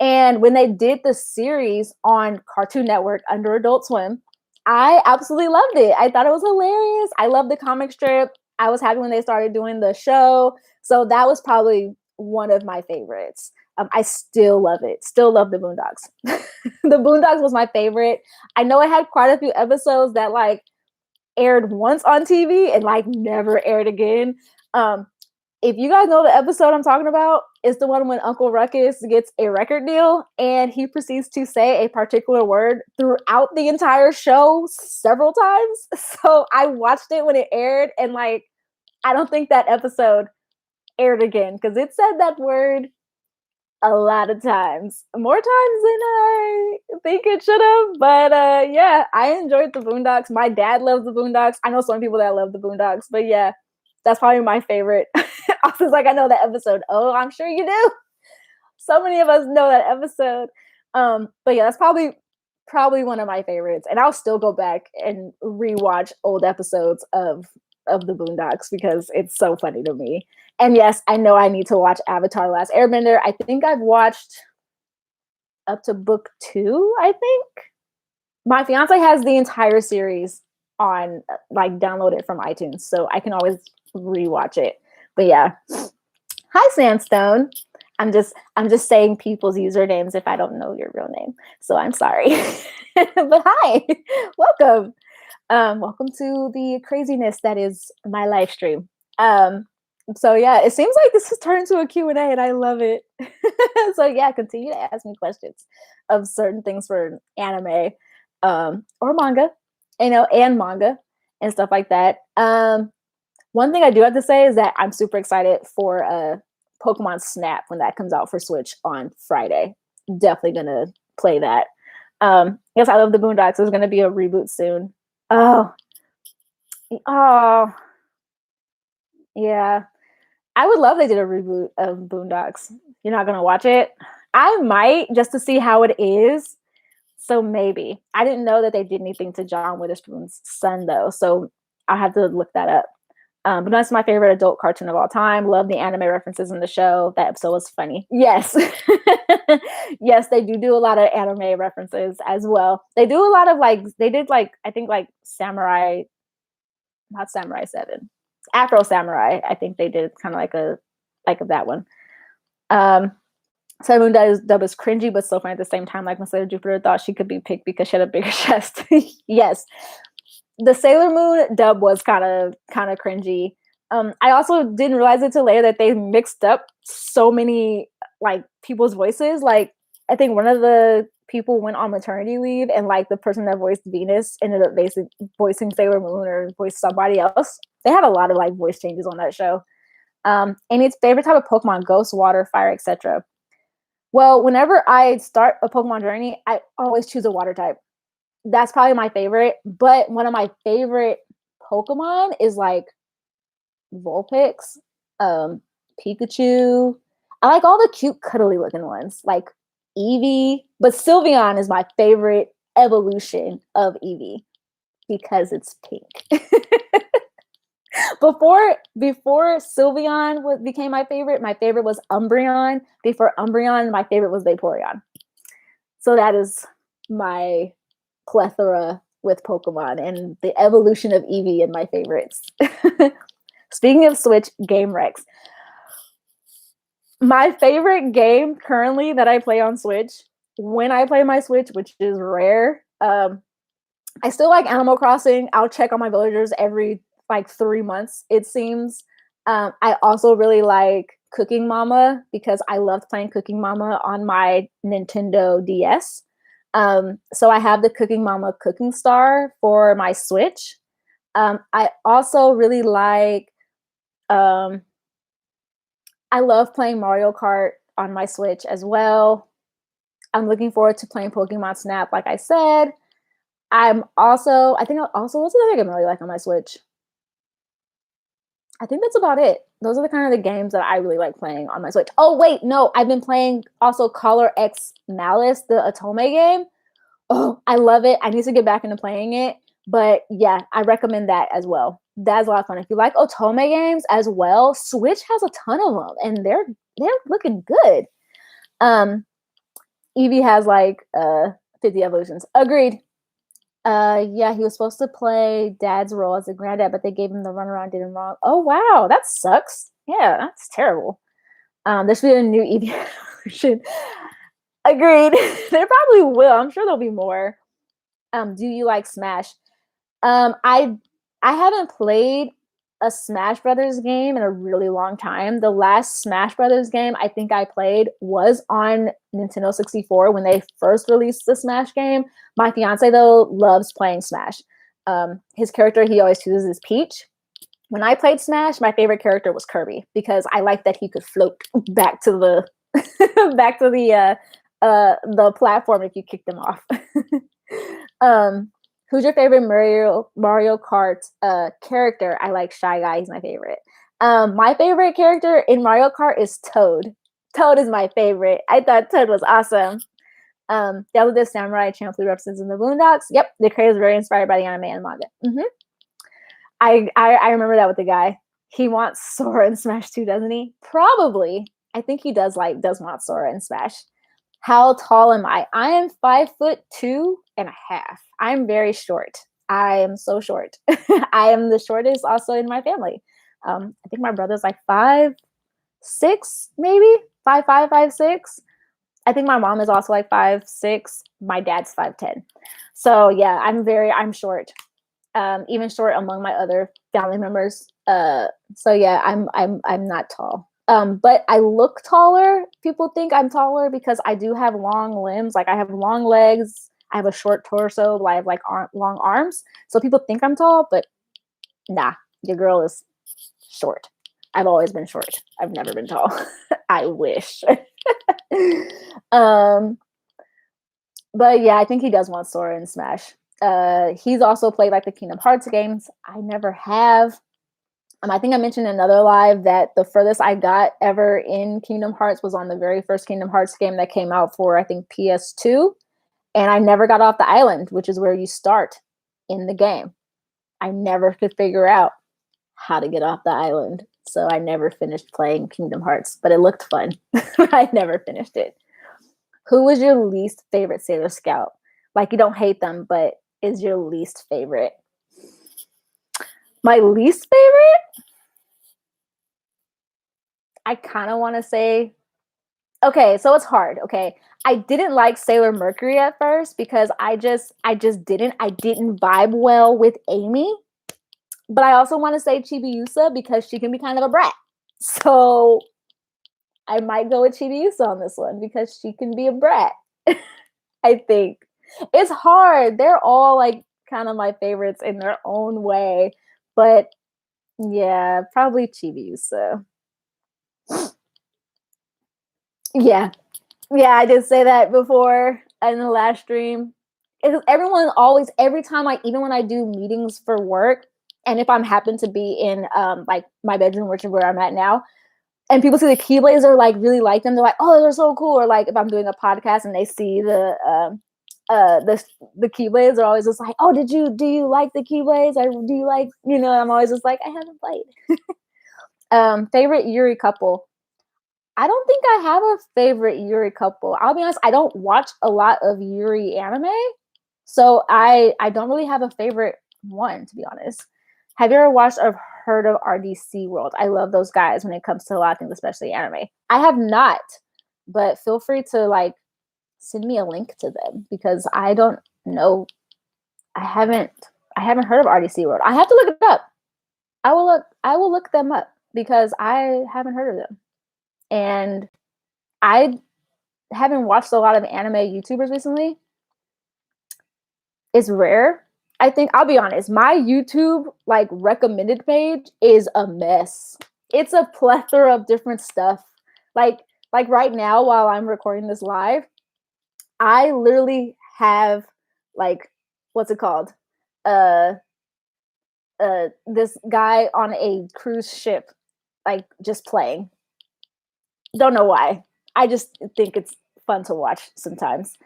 And when they did the series on Cartoon Network under Adult Swim, I absolutely loved it. I thought it was hilarious. I loved the comic strip. I was happy when they started doing the show. So that was probably one of my favorites. I still love it. Still love the Boondocks. The Boondocks was my favorite. I know it had quite a few episodes that like aired once on TV and like never aired again. If you guys know the episode I'm talking about, it's the one when Uncle Ruckus gets a record deal and he proceeds to say a particular word throughout the entire show several times. So I watched it when it aired and like, I don't think that episode aired again because it said that word a lot of times, more times than I think it should have. But yeah, I enjoyed the Boondocks. My dad loves the Boondocks. I know some people that love the Boondocks, but yeah, that's probably my favorite. I was like, I know that episode. Oh, I'm sure you do. So many of us know that episode. But yeah, that's probably one of my favorites. And I'll still go back and rewatch old episodes of the Boondocks because it's so funny to me. And yes, I know I need to watch Avatar: The Last Airbender. I think I've watched up to book 2, I think. My fiance has the entire series on like downloaded from iTunes, so I can always rewatch it. But yeah. Hi Sandstone. I'm just saying people's usernames if I don't know your real name. So I'm sorry. But hi. Welcome. Welcome to the craziness that is my live stream. So yeah, it seems like this has turned into a Q&A and I love it. So yeah, continue to ask me questions of certain things for anime, or manga, and manga and stuff like that. One thing I do have to say is that I'm super excited for Pokemon Snap when that comes out for Switch on Friday. Definitely gonna play that. Yes, I love the Boondocks. There's gonna be a reboot soon. Oh, oh, yeah. I would love they did a reboot of Boondocks. You're not gonna watch it? I might just to see how it is. So maybe. I didn't know that they did anything to John Witherspoon's son though, so I have to look that up. But that's my favorite adult cartoon of all time. Love the anime references in the show. That episode was funny. Yes. Yes, they do a lot of anime references as well. They do a lot of they did I think Samurai, not Samurai 7. Afro Samurai. I think they did kind of like that one. Sailor Moon dub is cringy, but so funny at the same time. Like when Sailor Jupiter thought she could be picked because she had a bigger chest. Yes, the Sailor Moon dub was kind of cringy. I also didn't realize it till later that they mixed up so many people's voices. Like I think one of the people went on maternity leave, and the person that voiced Venus ended up basically voicing Sailor Moon or voiced somebody else. They had a lot of voice changes on that show. And its favorite type of Pokemon: Ghost, Water, Fire, etc. Well, whenever I start a Pokemon journey, I always choose a Water type. That's probably my favorite. But one of my favorite Pokemon is Vulpix, Pikachu. I like all the cute, cuddly looking ones, like Eevee. But Sylveon is my favorite evolution of Eevee because it's pink. Before Sylveon became my favorite was Umbreon. Before Umbreon, my favorite was Vaporeon. So that is my plethora with Pokemon and the evolution of Eevee and my favorites. Speaking of Switch, Game Rex. My favorite game currently that I play on Switch, when I play my Switch, which is rare, I still like Animal Crossing. I'll check on my villagers every 3 months, it seems. I also really like Cooking Mama because I loved playing Cooking Mama on my Nintendo DS. So I have the Cooking Mama Cooking Star for my Switch. I also really like, I love playing Mario Kart on my Switch as well. I'm looking forward to playing Pokemon Snap, like I said. I think what's another game I really like on my Switch? I think that's about it. Those are the kind of the games that I really like playing on my Switch. Oh, wait, no. I've been playing also Color X Malice, the Otome game. Oh, I love it. I need to get back into playing it. But yeah, I recommend that as well. That's a lot of fun. If you like Otome games as well, Switch has a ton of them, and they're looking good. Eevee has 50 evolutions. Agreed. Yeah, he was supposed to play Dad's role as a granddad, but they gave him the runaround, did him wrong. Oh wow, that sucks. Yeah, that's terrible. There should be a new Eevee evolution. Agreed. There probably will. I'm sure there'll be more. Do you like Smash? I haven't played a Smash Brothers game in a really long time. The last Smash Brothers game I think I played was on Nintendo 64 when they first released the Smash game. My fiance though loves playing Smash. His character he always chooses is Peach. When I played Smash, my favorite character was Kirby because I liked that he could float back to the the platform if you kicked him off. Who's your favorite Mario Kart character? I like Shy Guy. He's my favorite. My favorite character in Mario Kart is Toad. Toad is my favorite. I thought Toad was awesome. That the samurai champion represents in the Boondocks. Yep, the creator is very inspired by the anime and manga. Mm-hmm. I remember that with the guy. He wants Sora in Smash 2, doesn't he? Probably. I think he does want Sora in Smash. How tall am I? I am 5'2.5". I'm very short. I am so short. I am the shortest also in my family. I think my brother's 5'6", maybe 5'5", 5'6". I think my mom is also 5'6". My dad's 5'10". So yeah, I'm short. even short among my other family members. So yeah, I'm not tall. But I look taller. People think I'm taller because I do have long limbs. Like I have long legs. I have a short torso. I have like long arms. So people think I'm tall, but nah, your girl is short. I've always been short. I've never been tall. I wish. um, but yeah, I think he does want Sora in Smash. He's also played like the Kingdom Hearts games. I never have. I think I mentioned in another live that the furthest I got ever in Kingdom Hearts was on the very first Kingdom Hearts game that came out for, I think, PS2. And I never got off the island, which is where you start in the game. I never could figure out how to get off the island. So I never finished playing Kingdom Hearts, but it looked fun. I never finished it. Who was your least favorite Sailor Scout? Like, you don't hate them, but is your least favorite? My least favorite? I kind of want to say, okay, so it's hard. Okay. I didn't like Sailor Mercury at first because I just didn't vibe well with Amy. But I also want to say Chibiusa because she can be kind of a brat. So I might go with Chibiusa on this one because she can be a brat. I think it's hard. They're all like kind of my favorites in their own way, but yeah, probably Chibiusa. Yeah, I did say that before in the last stream. Everyone always, every time even when I do meetings for work, and if I'm happen to be in like my bedroom, which is where I'm at now, and people see the Keyblades or like really like them, they're like, "Oh, they're so cool!" Or like if I'm doing a podcast and they see the Keyblades, are always just like, "Oh, do you like the Keyblades? Or do you like, you know?" I'm always just like, "I haven't played." Favorite Yuri couple. I don't think I have a favorite Yuri couple. I'll be honest, I don't watch a lot of Yuri anime, so I don't really have a favorite one, to be honest. Have you ever watched or heard of RDC World? I love those guys when it comes to a lot of things, especially anime. I have not, but feel free to like send me a link to them because I don't know. I haven't heard of RDC World. I have to look it up. I will look them up because I haven't heard of them. And I haven't watched a lot of anime YouTubers recently. It's rare. I think I'll be honest, my YouTube like recommended page is a mess. It's a plethora of different stuff. Like right now while I'm recording this live, I literally have like what's it called? This guy on a cruise ship like just playing. Don't know why. I just think it's fun to watch sometimes.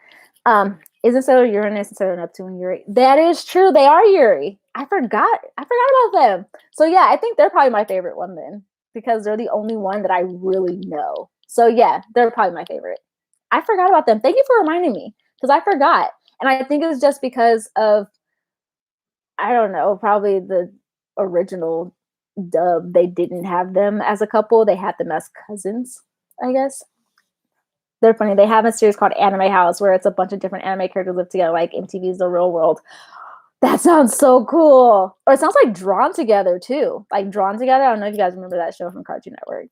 Isn't Sailor Uranus and Sailor Neptune Yuri? That is true. They are Yuri. I forgot about them. So yeah, I think they're probably my favorite one then because they're the only one that I really know. So yeah, they're probably my favorite. I forgot about them. Thank you for reminding me because I forgot. And I think it was just because of, I don't know, probably the original dub. They didn't have them as a couple. They had them as cousins, I guess. They're funny. They have a series called Anime House where it's a bunch of different anime characters live together, like MTV's The Real World. That sounds so cool. Or it sounds like Drawn Together too. Like Drawn Together. I don't know if you guys remember that show from Cartoon Network.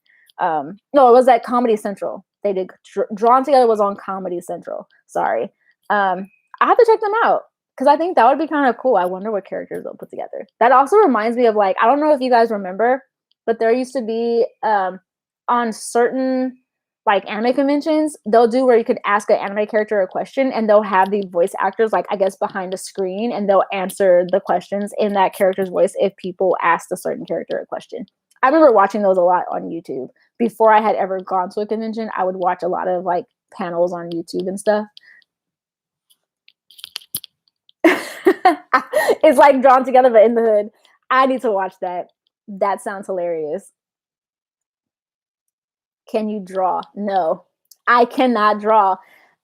No, it was at Comedy Central. They did Drawn Together was on Comedy Central. Sorry. I have to check them out because I think that would be kind of cool. I wonder what characters they'll put together. That also reminds me of like, I don't know if you guys remember, but there used to be on certain like anime conventions, they'll do where you could ask an anime character a question and they'll have the voice actors like I guess behind a screen and they'll answer the questions in that character's voice if people asked a certain character a question. I remember watching those a lot on YouTube. Before I had ever gone to a convention, I would watch a lot of like panels on YouTube and stuff. It's like Drawn Together but in the hood. I need to watch that. That sounds hilarious. Can you draw? No, I cannot draw.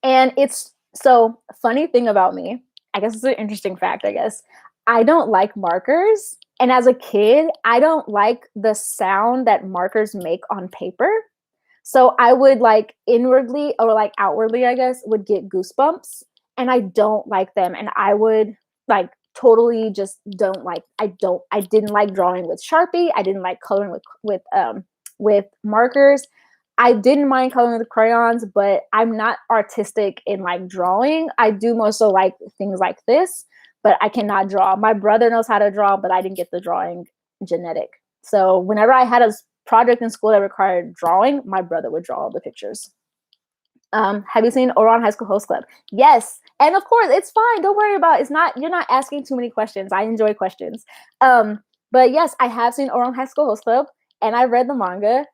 And it's so funny thing about me, I guess it's an interesting fact, I guess. I don't like markers. And as a kid, I don't like the sound that markers make on paper. So I would like inwardly or like outwardly, I guess, would get goosebumps and I don't like them. And I would like totally just don't like. I didn't like drawing with Sharpie. I didn't like coloring with markers. I didn't mind coloring with crayons, but I'm not artistic in like drawing. I do more so like things like this, but I cannot draw. My brother knows how to draw, but I didn't get the drawing genetic. So whenever I had a project in school that required drawing, my brother would draw all the pictures. Have you seen Oran High School Host Club? Yes. And of course, it's fine. Don't worry about it. It's not, you're not asking too many questions. I enjoy questions. But yes, I have seen Oran High School Host Club and I read the manga.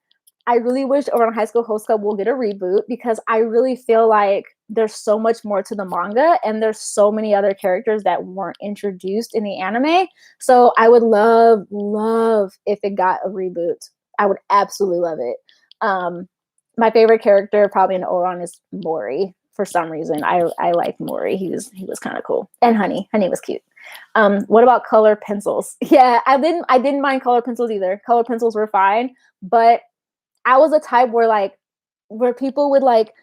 I really wish Oran High School Host Club will get a reboot because I really feel like there's so much more to the manga and there's so many other characters that weren't introduced in the anime. So I would love if it got a reboot. I would absolutely love it. My favorite character probably in Oran is Mori. For some reason, I like Mori. He was kind of cool. And Honey was cute. What about color pencils? Yeah, I didn't mind color pencils either. Color pencils were fine, but I was a type where people would like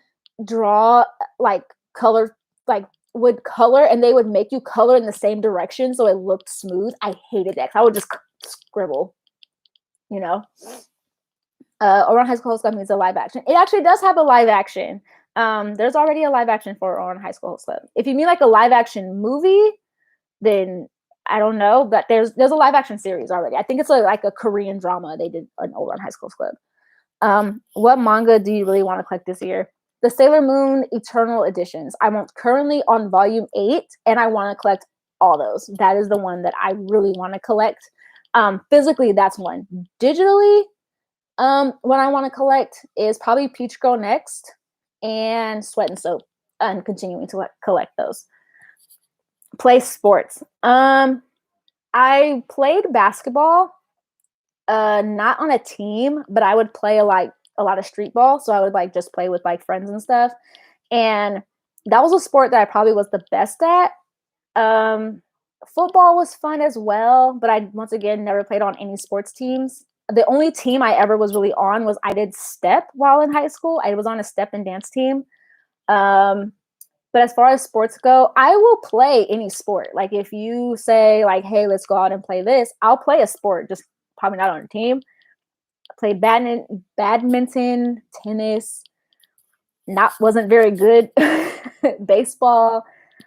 draw like color, like would color and they would make you color in the same direction so it looked smooth. I hated that. I would just scribble, you know. Oran High School Host Club needs a live action. It actually does have a live action. There's already a live action for Oran High School Host Club. If you mean like a live action movie, then I don't know, but there's a live action series already. I think it's like a Korean drama they did an Oran High School Club. What manga do you really want to collect this year? The Sailor Moon Eternal Editions. I'm currently on volume 8 and I want to collect all those. That is the one that I really want to collect. Physically, that's one. Digitally, what I want to collect is probably Peach Girl next and Sweat and Soap and continuing to collect those. Play sports. I played basketball. Not on a team, but I would play a lot of street ball. So I would like just play with like friends and stuff. And that was a sport that I probably was the best at. Football was fun as well, but I once again never played on any sports teams. The only team I ever was really on was I did step while in high school. I was on a step and dance team. But as far as sports go, I will play any sport. Like if you say like, hey, let's go out and play this, I'll play a sport, just probably not on a team. I played badminton, tennis, wasn't very good. Baseball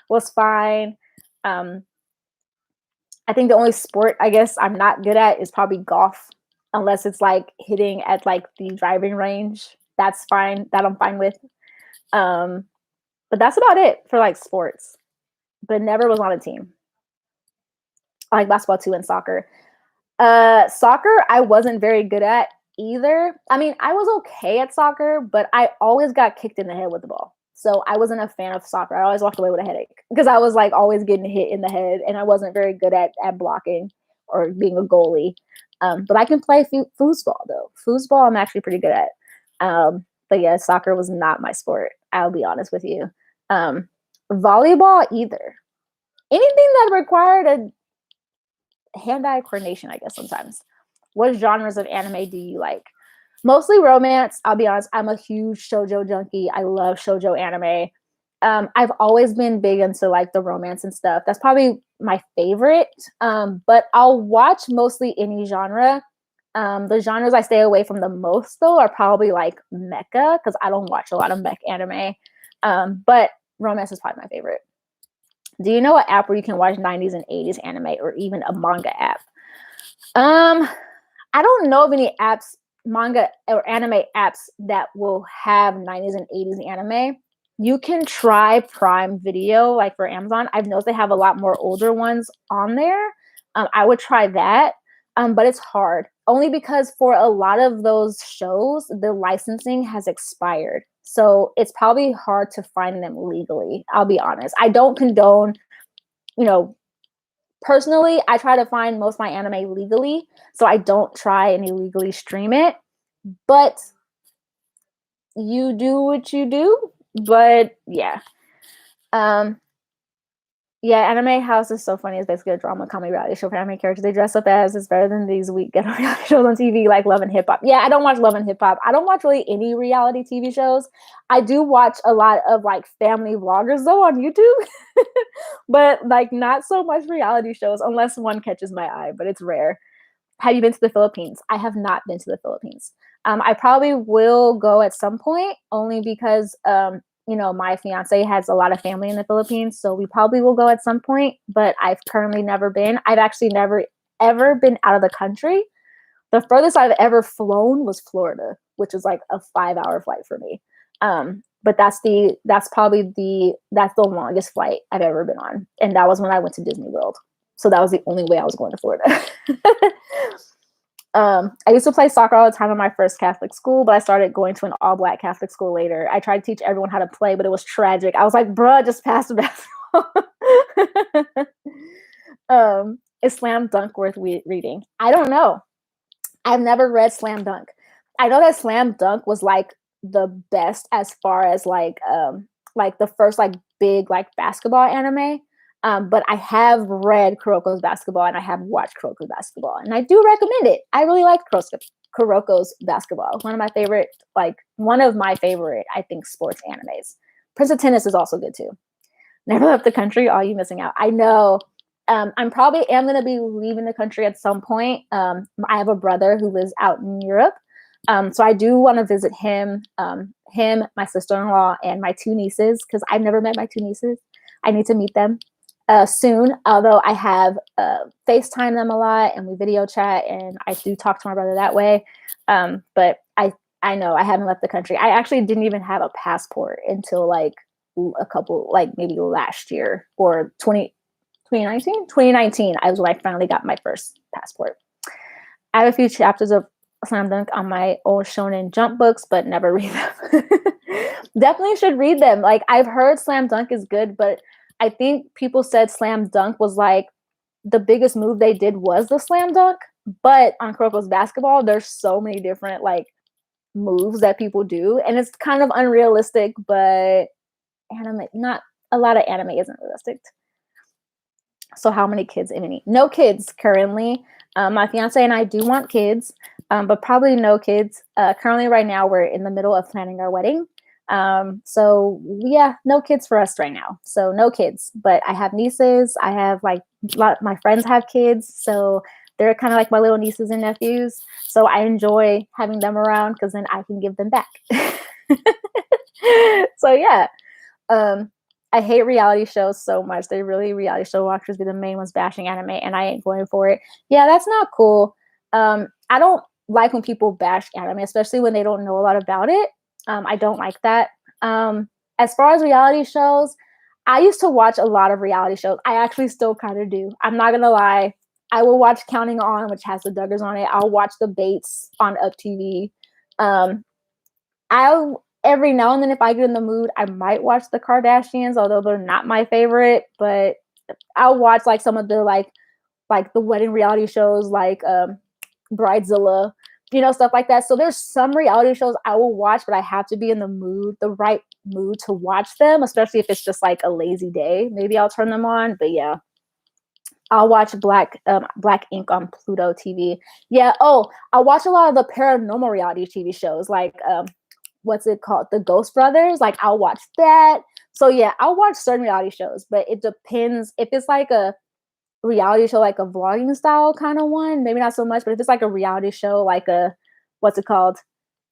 was fine. I think the only sport I guess I'm not good at is probably golf, unless it's like hitting at like the driving range. That's fine. That I'm fine with. But that's about it for like sports. But never was on a team. I like basketball too and soccer. Soccer I wasn't very good at either. I mean, I was okay at soccer, but I always got kicked in the head with the ball. So I wasn't a fan of soccer. I always walked away with a headache because I was like always getting hit in the head and I wasn't very good at blocking or being a goalie. But I can play foosball though. Foosball I'm actually pretty good at. But yeah, soccer was not my sport. I'll be honest with you. Volleyball either. Anything that required a hand-eye coordination, I guess sometimes. What genres of anime do you like? Mostly romance. I'll be honest. I'm a huge shoujo junkie. I love shoujo anime. I've always been big into like the romance and stuff. That's probably my favorite. But I'll watch mostly any genre. The genres I stay away from the most though are probably like mecha because I don't watch a lot of mech anime. But romance is probably my favorite. Do you know an app where you can watch 90s and 80s anime or even a manga app? I don't know of any apps, manga or anime apps that will have 90s and 80s anime. You can try Prime Video, like for Amazon. I've noticed they have a lot more older ones on there. I would try that, but it's hard. Only because for a lot of those shows, the licensing has expired. So it's probably hard to find them legally. I'll be honest. I don't condone, personally, I try to find most of my anime legally. So I don't try and illegally stream it. But you do what you do. But yeah. Yeah, Anime House is so funny. It's basically a drama comedy reality show for anime characters. They dress up as it's better than these weak ghetto reality shows on TV like Love and Hip Hop. Yeah, I don't watch Love and Hip Hop. I don't watch really any reality TV shows. I do watch a lot of like family vloggers though on YouTube, but like not so much reality shows unless one catches my eye, but it's rare. Have you been to the Philippines? I have not been to the Philippines. I probably will go at some point, only because my fiance has a lot of family in the Philippines, so we probably will go at some point. But I've currently never been. I've actually never ever been out of the country. The furthest I've ever flown was Florida, which is like a 5-hour flight for me. But that's the longest flight I've ever been on, and that was when I went to Disney World. So that was the only way I was going to Florida. I used to play soccer all the time in my first Catholic school, but I started going to an all-black Catholic school later. I tried to teach everyone how to play, but it was tragic. I was like, bruh, just pass the basketball. Is Slam Dunk worth reading? I don't know. I've never read Slam Dunk. I know that Slam Dunk was like the best as far as like the first like big like basketball anime. But I have read Kuroko's Basketball and I have watched Kuroko's Basketball, and I do recommend it. I really like Kuroko's Basketball. One of my favorite, I think, sports animes. Prince of Tennis is also good too. Never left the country. All you missing out. I know. I'm probably am going to be leaving the country at some point. I have a brother who lives out in Europe. So I do want to visit him, my sister-in-law, and my 2 nieces, because I've never met my 2 nieces. I need to meet them soon, although I have FaceTime them a lot and we video chat, and I do talk to my brother that way. But I know I haven't left the country. I actually didn't even have a passport until like a couple, like maybe last year or 2019. I was when I finally got my first passport. I have a few chapters of Slam Dunk on my old Shonen Jump books, but never read them. Definitely should read them. Like, I've heard Slam Dunk is good, but I think people said Slam Dunk was like the biggest move they did was the Slam Dunk. But on Kuroko's Basketball, there's so many different like moves that people do, and it's kind of unrealistic. But not a lot of anime isn't realistic. So how many kids in any? No kids currently. My fiance and I do want kids, but probably no kids. Currently, right now, we're in the middle of planning our wedding. So yeah, no kids for us right now. So no kids, but I have nieces. I have like a lot of my friends have kids. So they're kind of like my little nieces and nephews. So I enjoy having them around because then I can give them back. So yeah. I hate reality shows so much. They really reality show watchers be the main ones bashing anime, and I ain't going for it. Yeah, that's not cool. I don't like when people bash anime, especially when they don't know a lot about it. I don't like that. As far as reality shows, I used to watch a lot of reality shows. I actually still kind of do. I'm not gonna lie. I will watch Counting On, which has the Duggars on it. I'll watch the Bates on Up TV. I'll every now and then, if I get in the mood, I might watch the Kardashians, although they're not my favorite. But I'll watch like some of the like the wedding reality shows, like Bridezilla, stuff like that. So there's some reality shows I will watch, but I have to be in the right mood to watch them, especially if it's just like a lazy day. Maybe I'll turn them on. But yeah. I'll watch Black Ink on Pluto TV. Yeah. Oh, I'll watch a lot of the paranormal reality TV shows, like what's it called? The Ghost Brothers. Like, I'll watch that. So yeah, I'll watch certain reality shows, but it depends. If it's like a reality show, like a vlogging style kind of one, maybe not so much. But if it's like a reality show, like what's it called?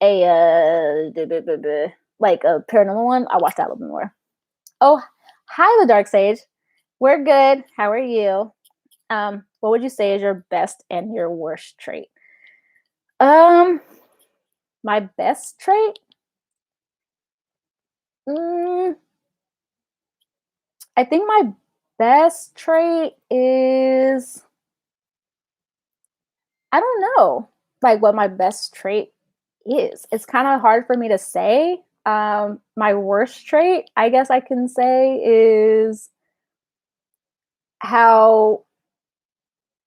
Like a paranormal one, I'll watch that a little bit more. Oh, hi, the Dark Sage. We're good. How are you? What would you say is your best and your worst trait? My best trait? I think my best trait is, I don't know, like what my best trait is. It's kind of hard for me to say. My worst trait, I guess I can say, is how,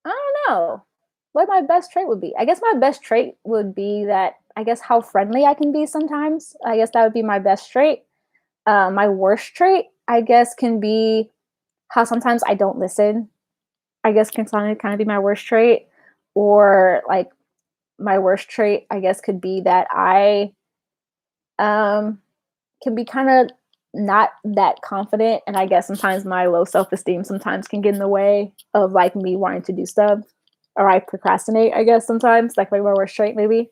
I don't know what my best trait would be. I guess my best trait would be that, I guess, how friendly I can be sometimes. I guess that would be my best trait. My worst trait, I guess, can be how sometimes I don't listen, I guess, can kind of be my worst trait. Or like my worst trait, I guess, could be that I um can be kind of not that confident, and I guess sometimes my low self-esteem sometimes can get in the way of like me wanting to do stuff, or I procrastinate, I guess, sometimes, like my worst trait maybe.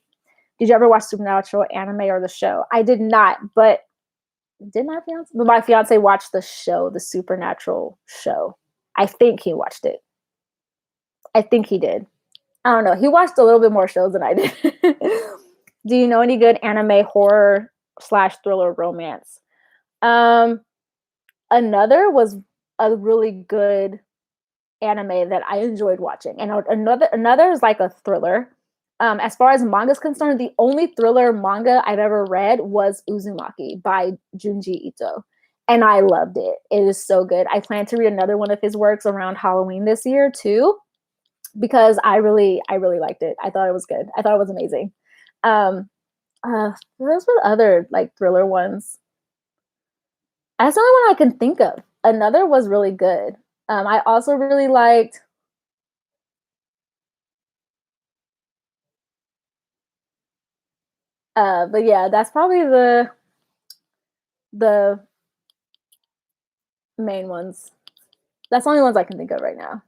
Did you ever watch Supernatural anime or the show? I did not, but did my fiance watched the show, the Supernatural show. I think he watched it. I think he did. I don't know. He watched a little bit more shows than I did. Do you know any good anime horror slash thriller romance? Um, Another was a really good anime that I enjoyed watching, and another is like a thriller. As far as manga is concerned, the only thriller manga I've ever read was Uzumaki by Junji Ito, and I loved it. It is so good. I plan to read another one of his works around Halloween this year too, because I really liked it. I thought it was good. I thought it was amazing. Um, those were other like thriller ones. That's the only one I can think of. Another was really good. I also really liked. But yeah, that's probably the main ones. That's the only ones I can think of right now.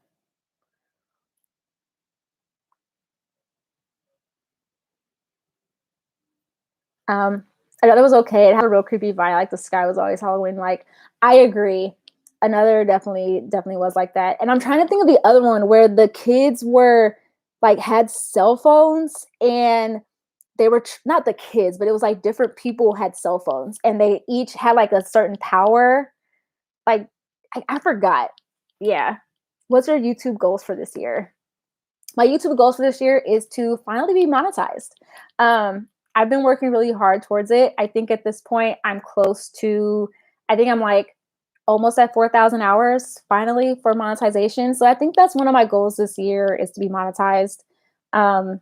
Um, I thought it was okay. It had a real creepy vibe. Like the sky was always Halloween. Like I agree. Another definitely was like that. And I'm trying to think of the other one where the kids were like had cell phones, and they were not the kids, but it was like different people had cell phones, and they each had like a certain power. Like I forgot. Yeah. What's your YouTube goals for this year? My YouTube goals for this year is to finally be monetized. I've been working really hard towards it. I think at this point I'm close to, I think I'm like almost at 4,000 hours finally for monetization. So I think that's one of my goals this year is to be monetized. Um,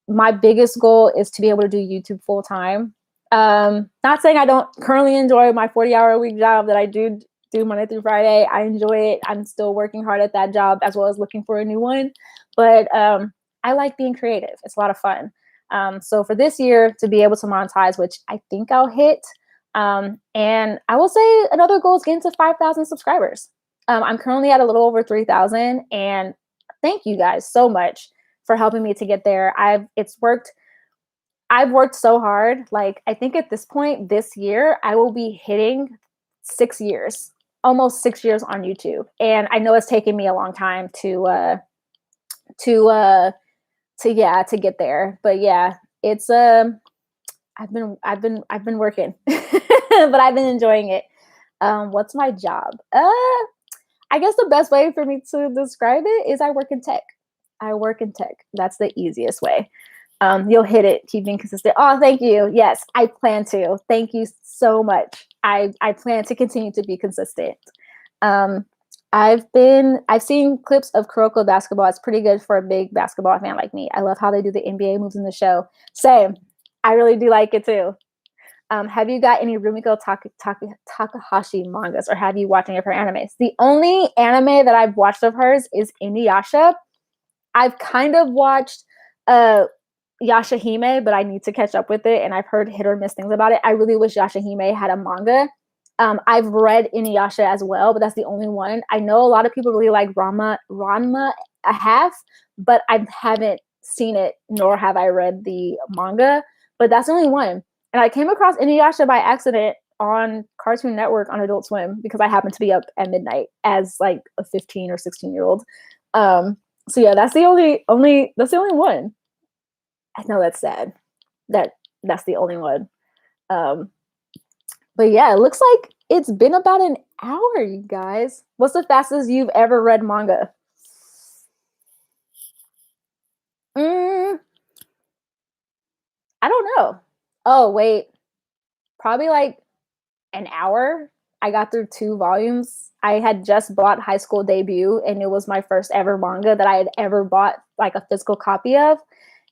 my biggest goal is to be able to do YouTube full time. Not saying I don't currently enjoy my 40-hour a week job that I do Monday through Friday. I enjoy it. I'm still working hard at that job as well as looking for a new one. But I like being creative. It's a lot of fun. So for this year to be able to monetize, which I think I'll hit, and I will say another goal is getting to 5,000 subscribers. I'm currently at a little over 3,000, and thank you guys so much for helping me to get there. It's worked. I've worked so hard. Like I think at this point this year, I will be hitting 6 years, almost 6 years on YouTube. And I know it's taken me a long time to yeah, to get there. But yeah, it's I've been working, but I've been enjoying it. What's my job? I guess the best way for me to describe it is I work in tech. I work in tech. That's the easiest way. You'll hit it, keeping consistent. Oh, thank you. Yes, I plan to. Thank you so much. I plan to continue to be consistent. Um, I've seen clips of Kuroko basketball. It's pretty good for a big basketball fan like me. I love how they do the NBA moves in the show. Same. I really do like it too. Have you got any Rumiko Takahashi mangas, or have you watched any of her animes? The only anime that I've watched of hers is Inuyasha. I've kind of watched Yashahime, but I need to catch up with it, and I've heard hit or miss things about it. I really wish Yashahime had a manga. I've read Inuyasha as well, but that's the only one. I know a lot of people really like Ranma a half, but I haven't seen it, nor have I read the manga, but that's the only one. And I came across Inuyasha by accident on Cartoon Network on Adult Swim because I happened to be up at midnight as like a 15 or 16-year-old. So yeah, that's the only that's the only one. I know that's sad. That's the only one. Um, but yeah, it looks like it's been about an hour, you guys. What's the fastest you've ever read manga? Mm, I don't know. Oh, wait. Probably like an hour. I got through 2 volumes. I had just bought High School Debut, and it was my first ever manga that I had ever bought like a physical copy of.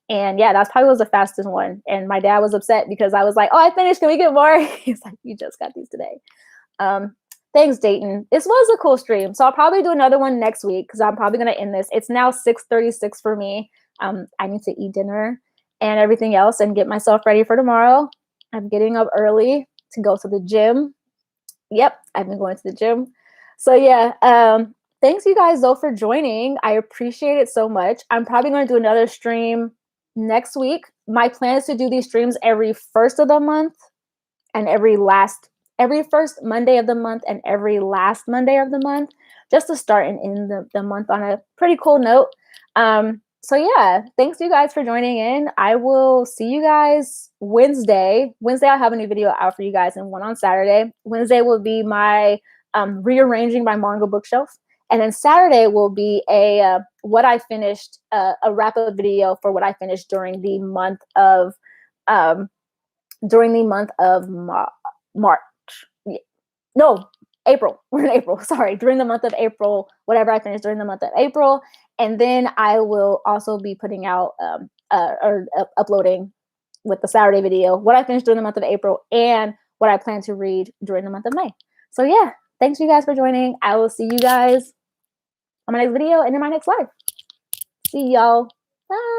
And yeah, that's probably was the fastest one. And my dad was upset because I was like, "Oh, I finished. Can we get more?" He's like, "You just got these today." Um, Thanks, Dayton. This was a cool stream. So I'll probably do another one next week because I'm probably going to end this. It's now 6:36 for me. I need to eat dinner and everything else and get myself ready for tomorrow. I'm getting up early to go to the gym. Yep, I've been going to the gym. So yeah, thanks you guys though for joining. I appreciate it so much. I'm probably going to do another stream next week. My plan is to do these streams every first of the month and every first Monday of the month and every last Monday of the month, just to start and end the month on a pretty cool note. So yeah, thanks you guys for joining in. I will see you guys Wednesday. Wednesday, I'll have a new video out for you guys and one on Saturday. Wednesday will be my rearranging my manga bookshelf. And then Saturday will be a what I finished, a wrap-up video for what I finished during the month of March. No, April. We're in April. Sorry. During the month of April, whatever I finished during the month of April. And then I will also be putting out or uploading with the Saturday video what I finished during the month of April and what I plan to read during the month of May. So yeah, thanks you guys for joining. I will see you guys on my next video and in my next live. See y'all. Bye.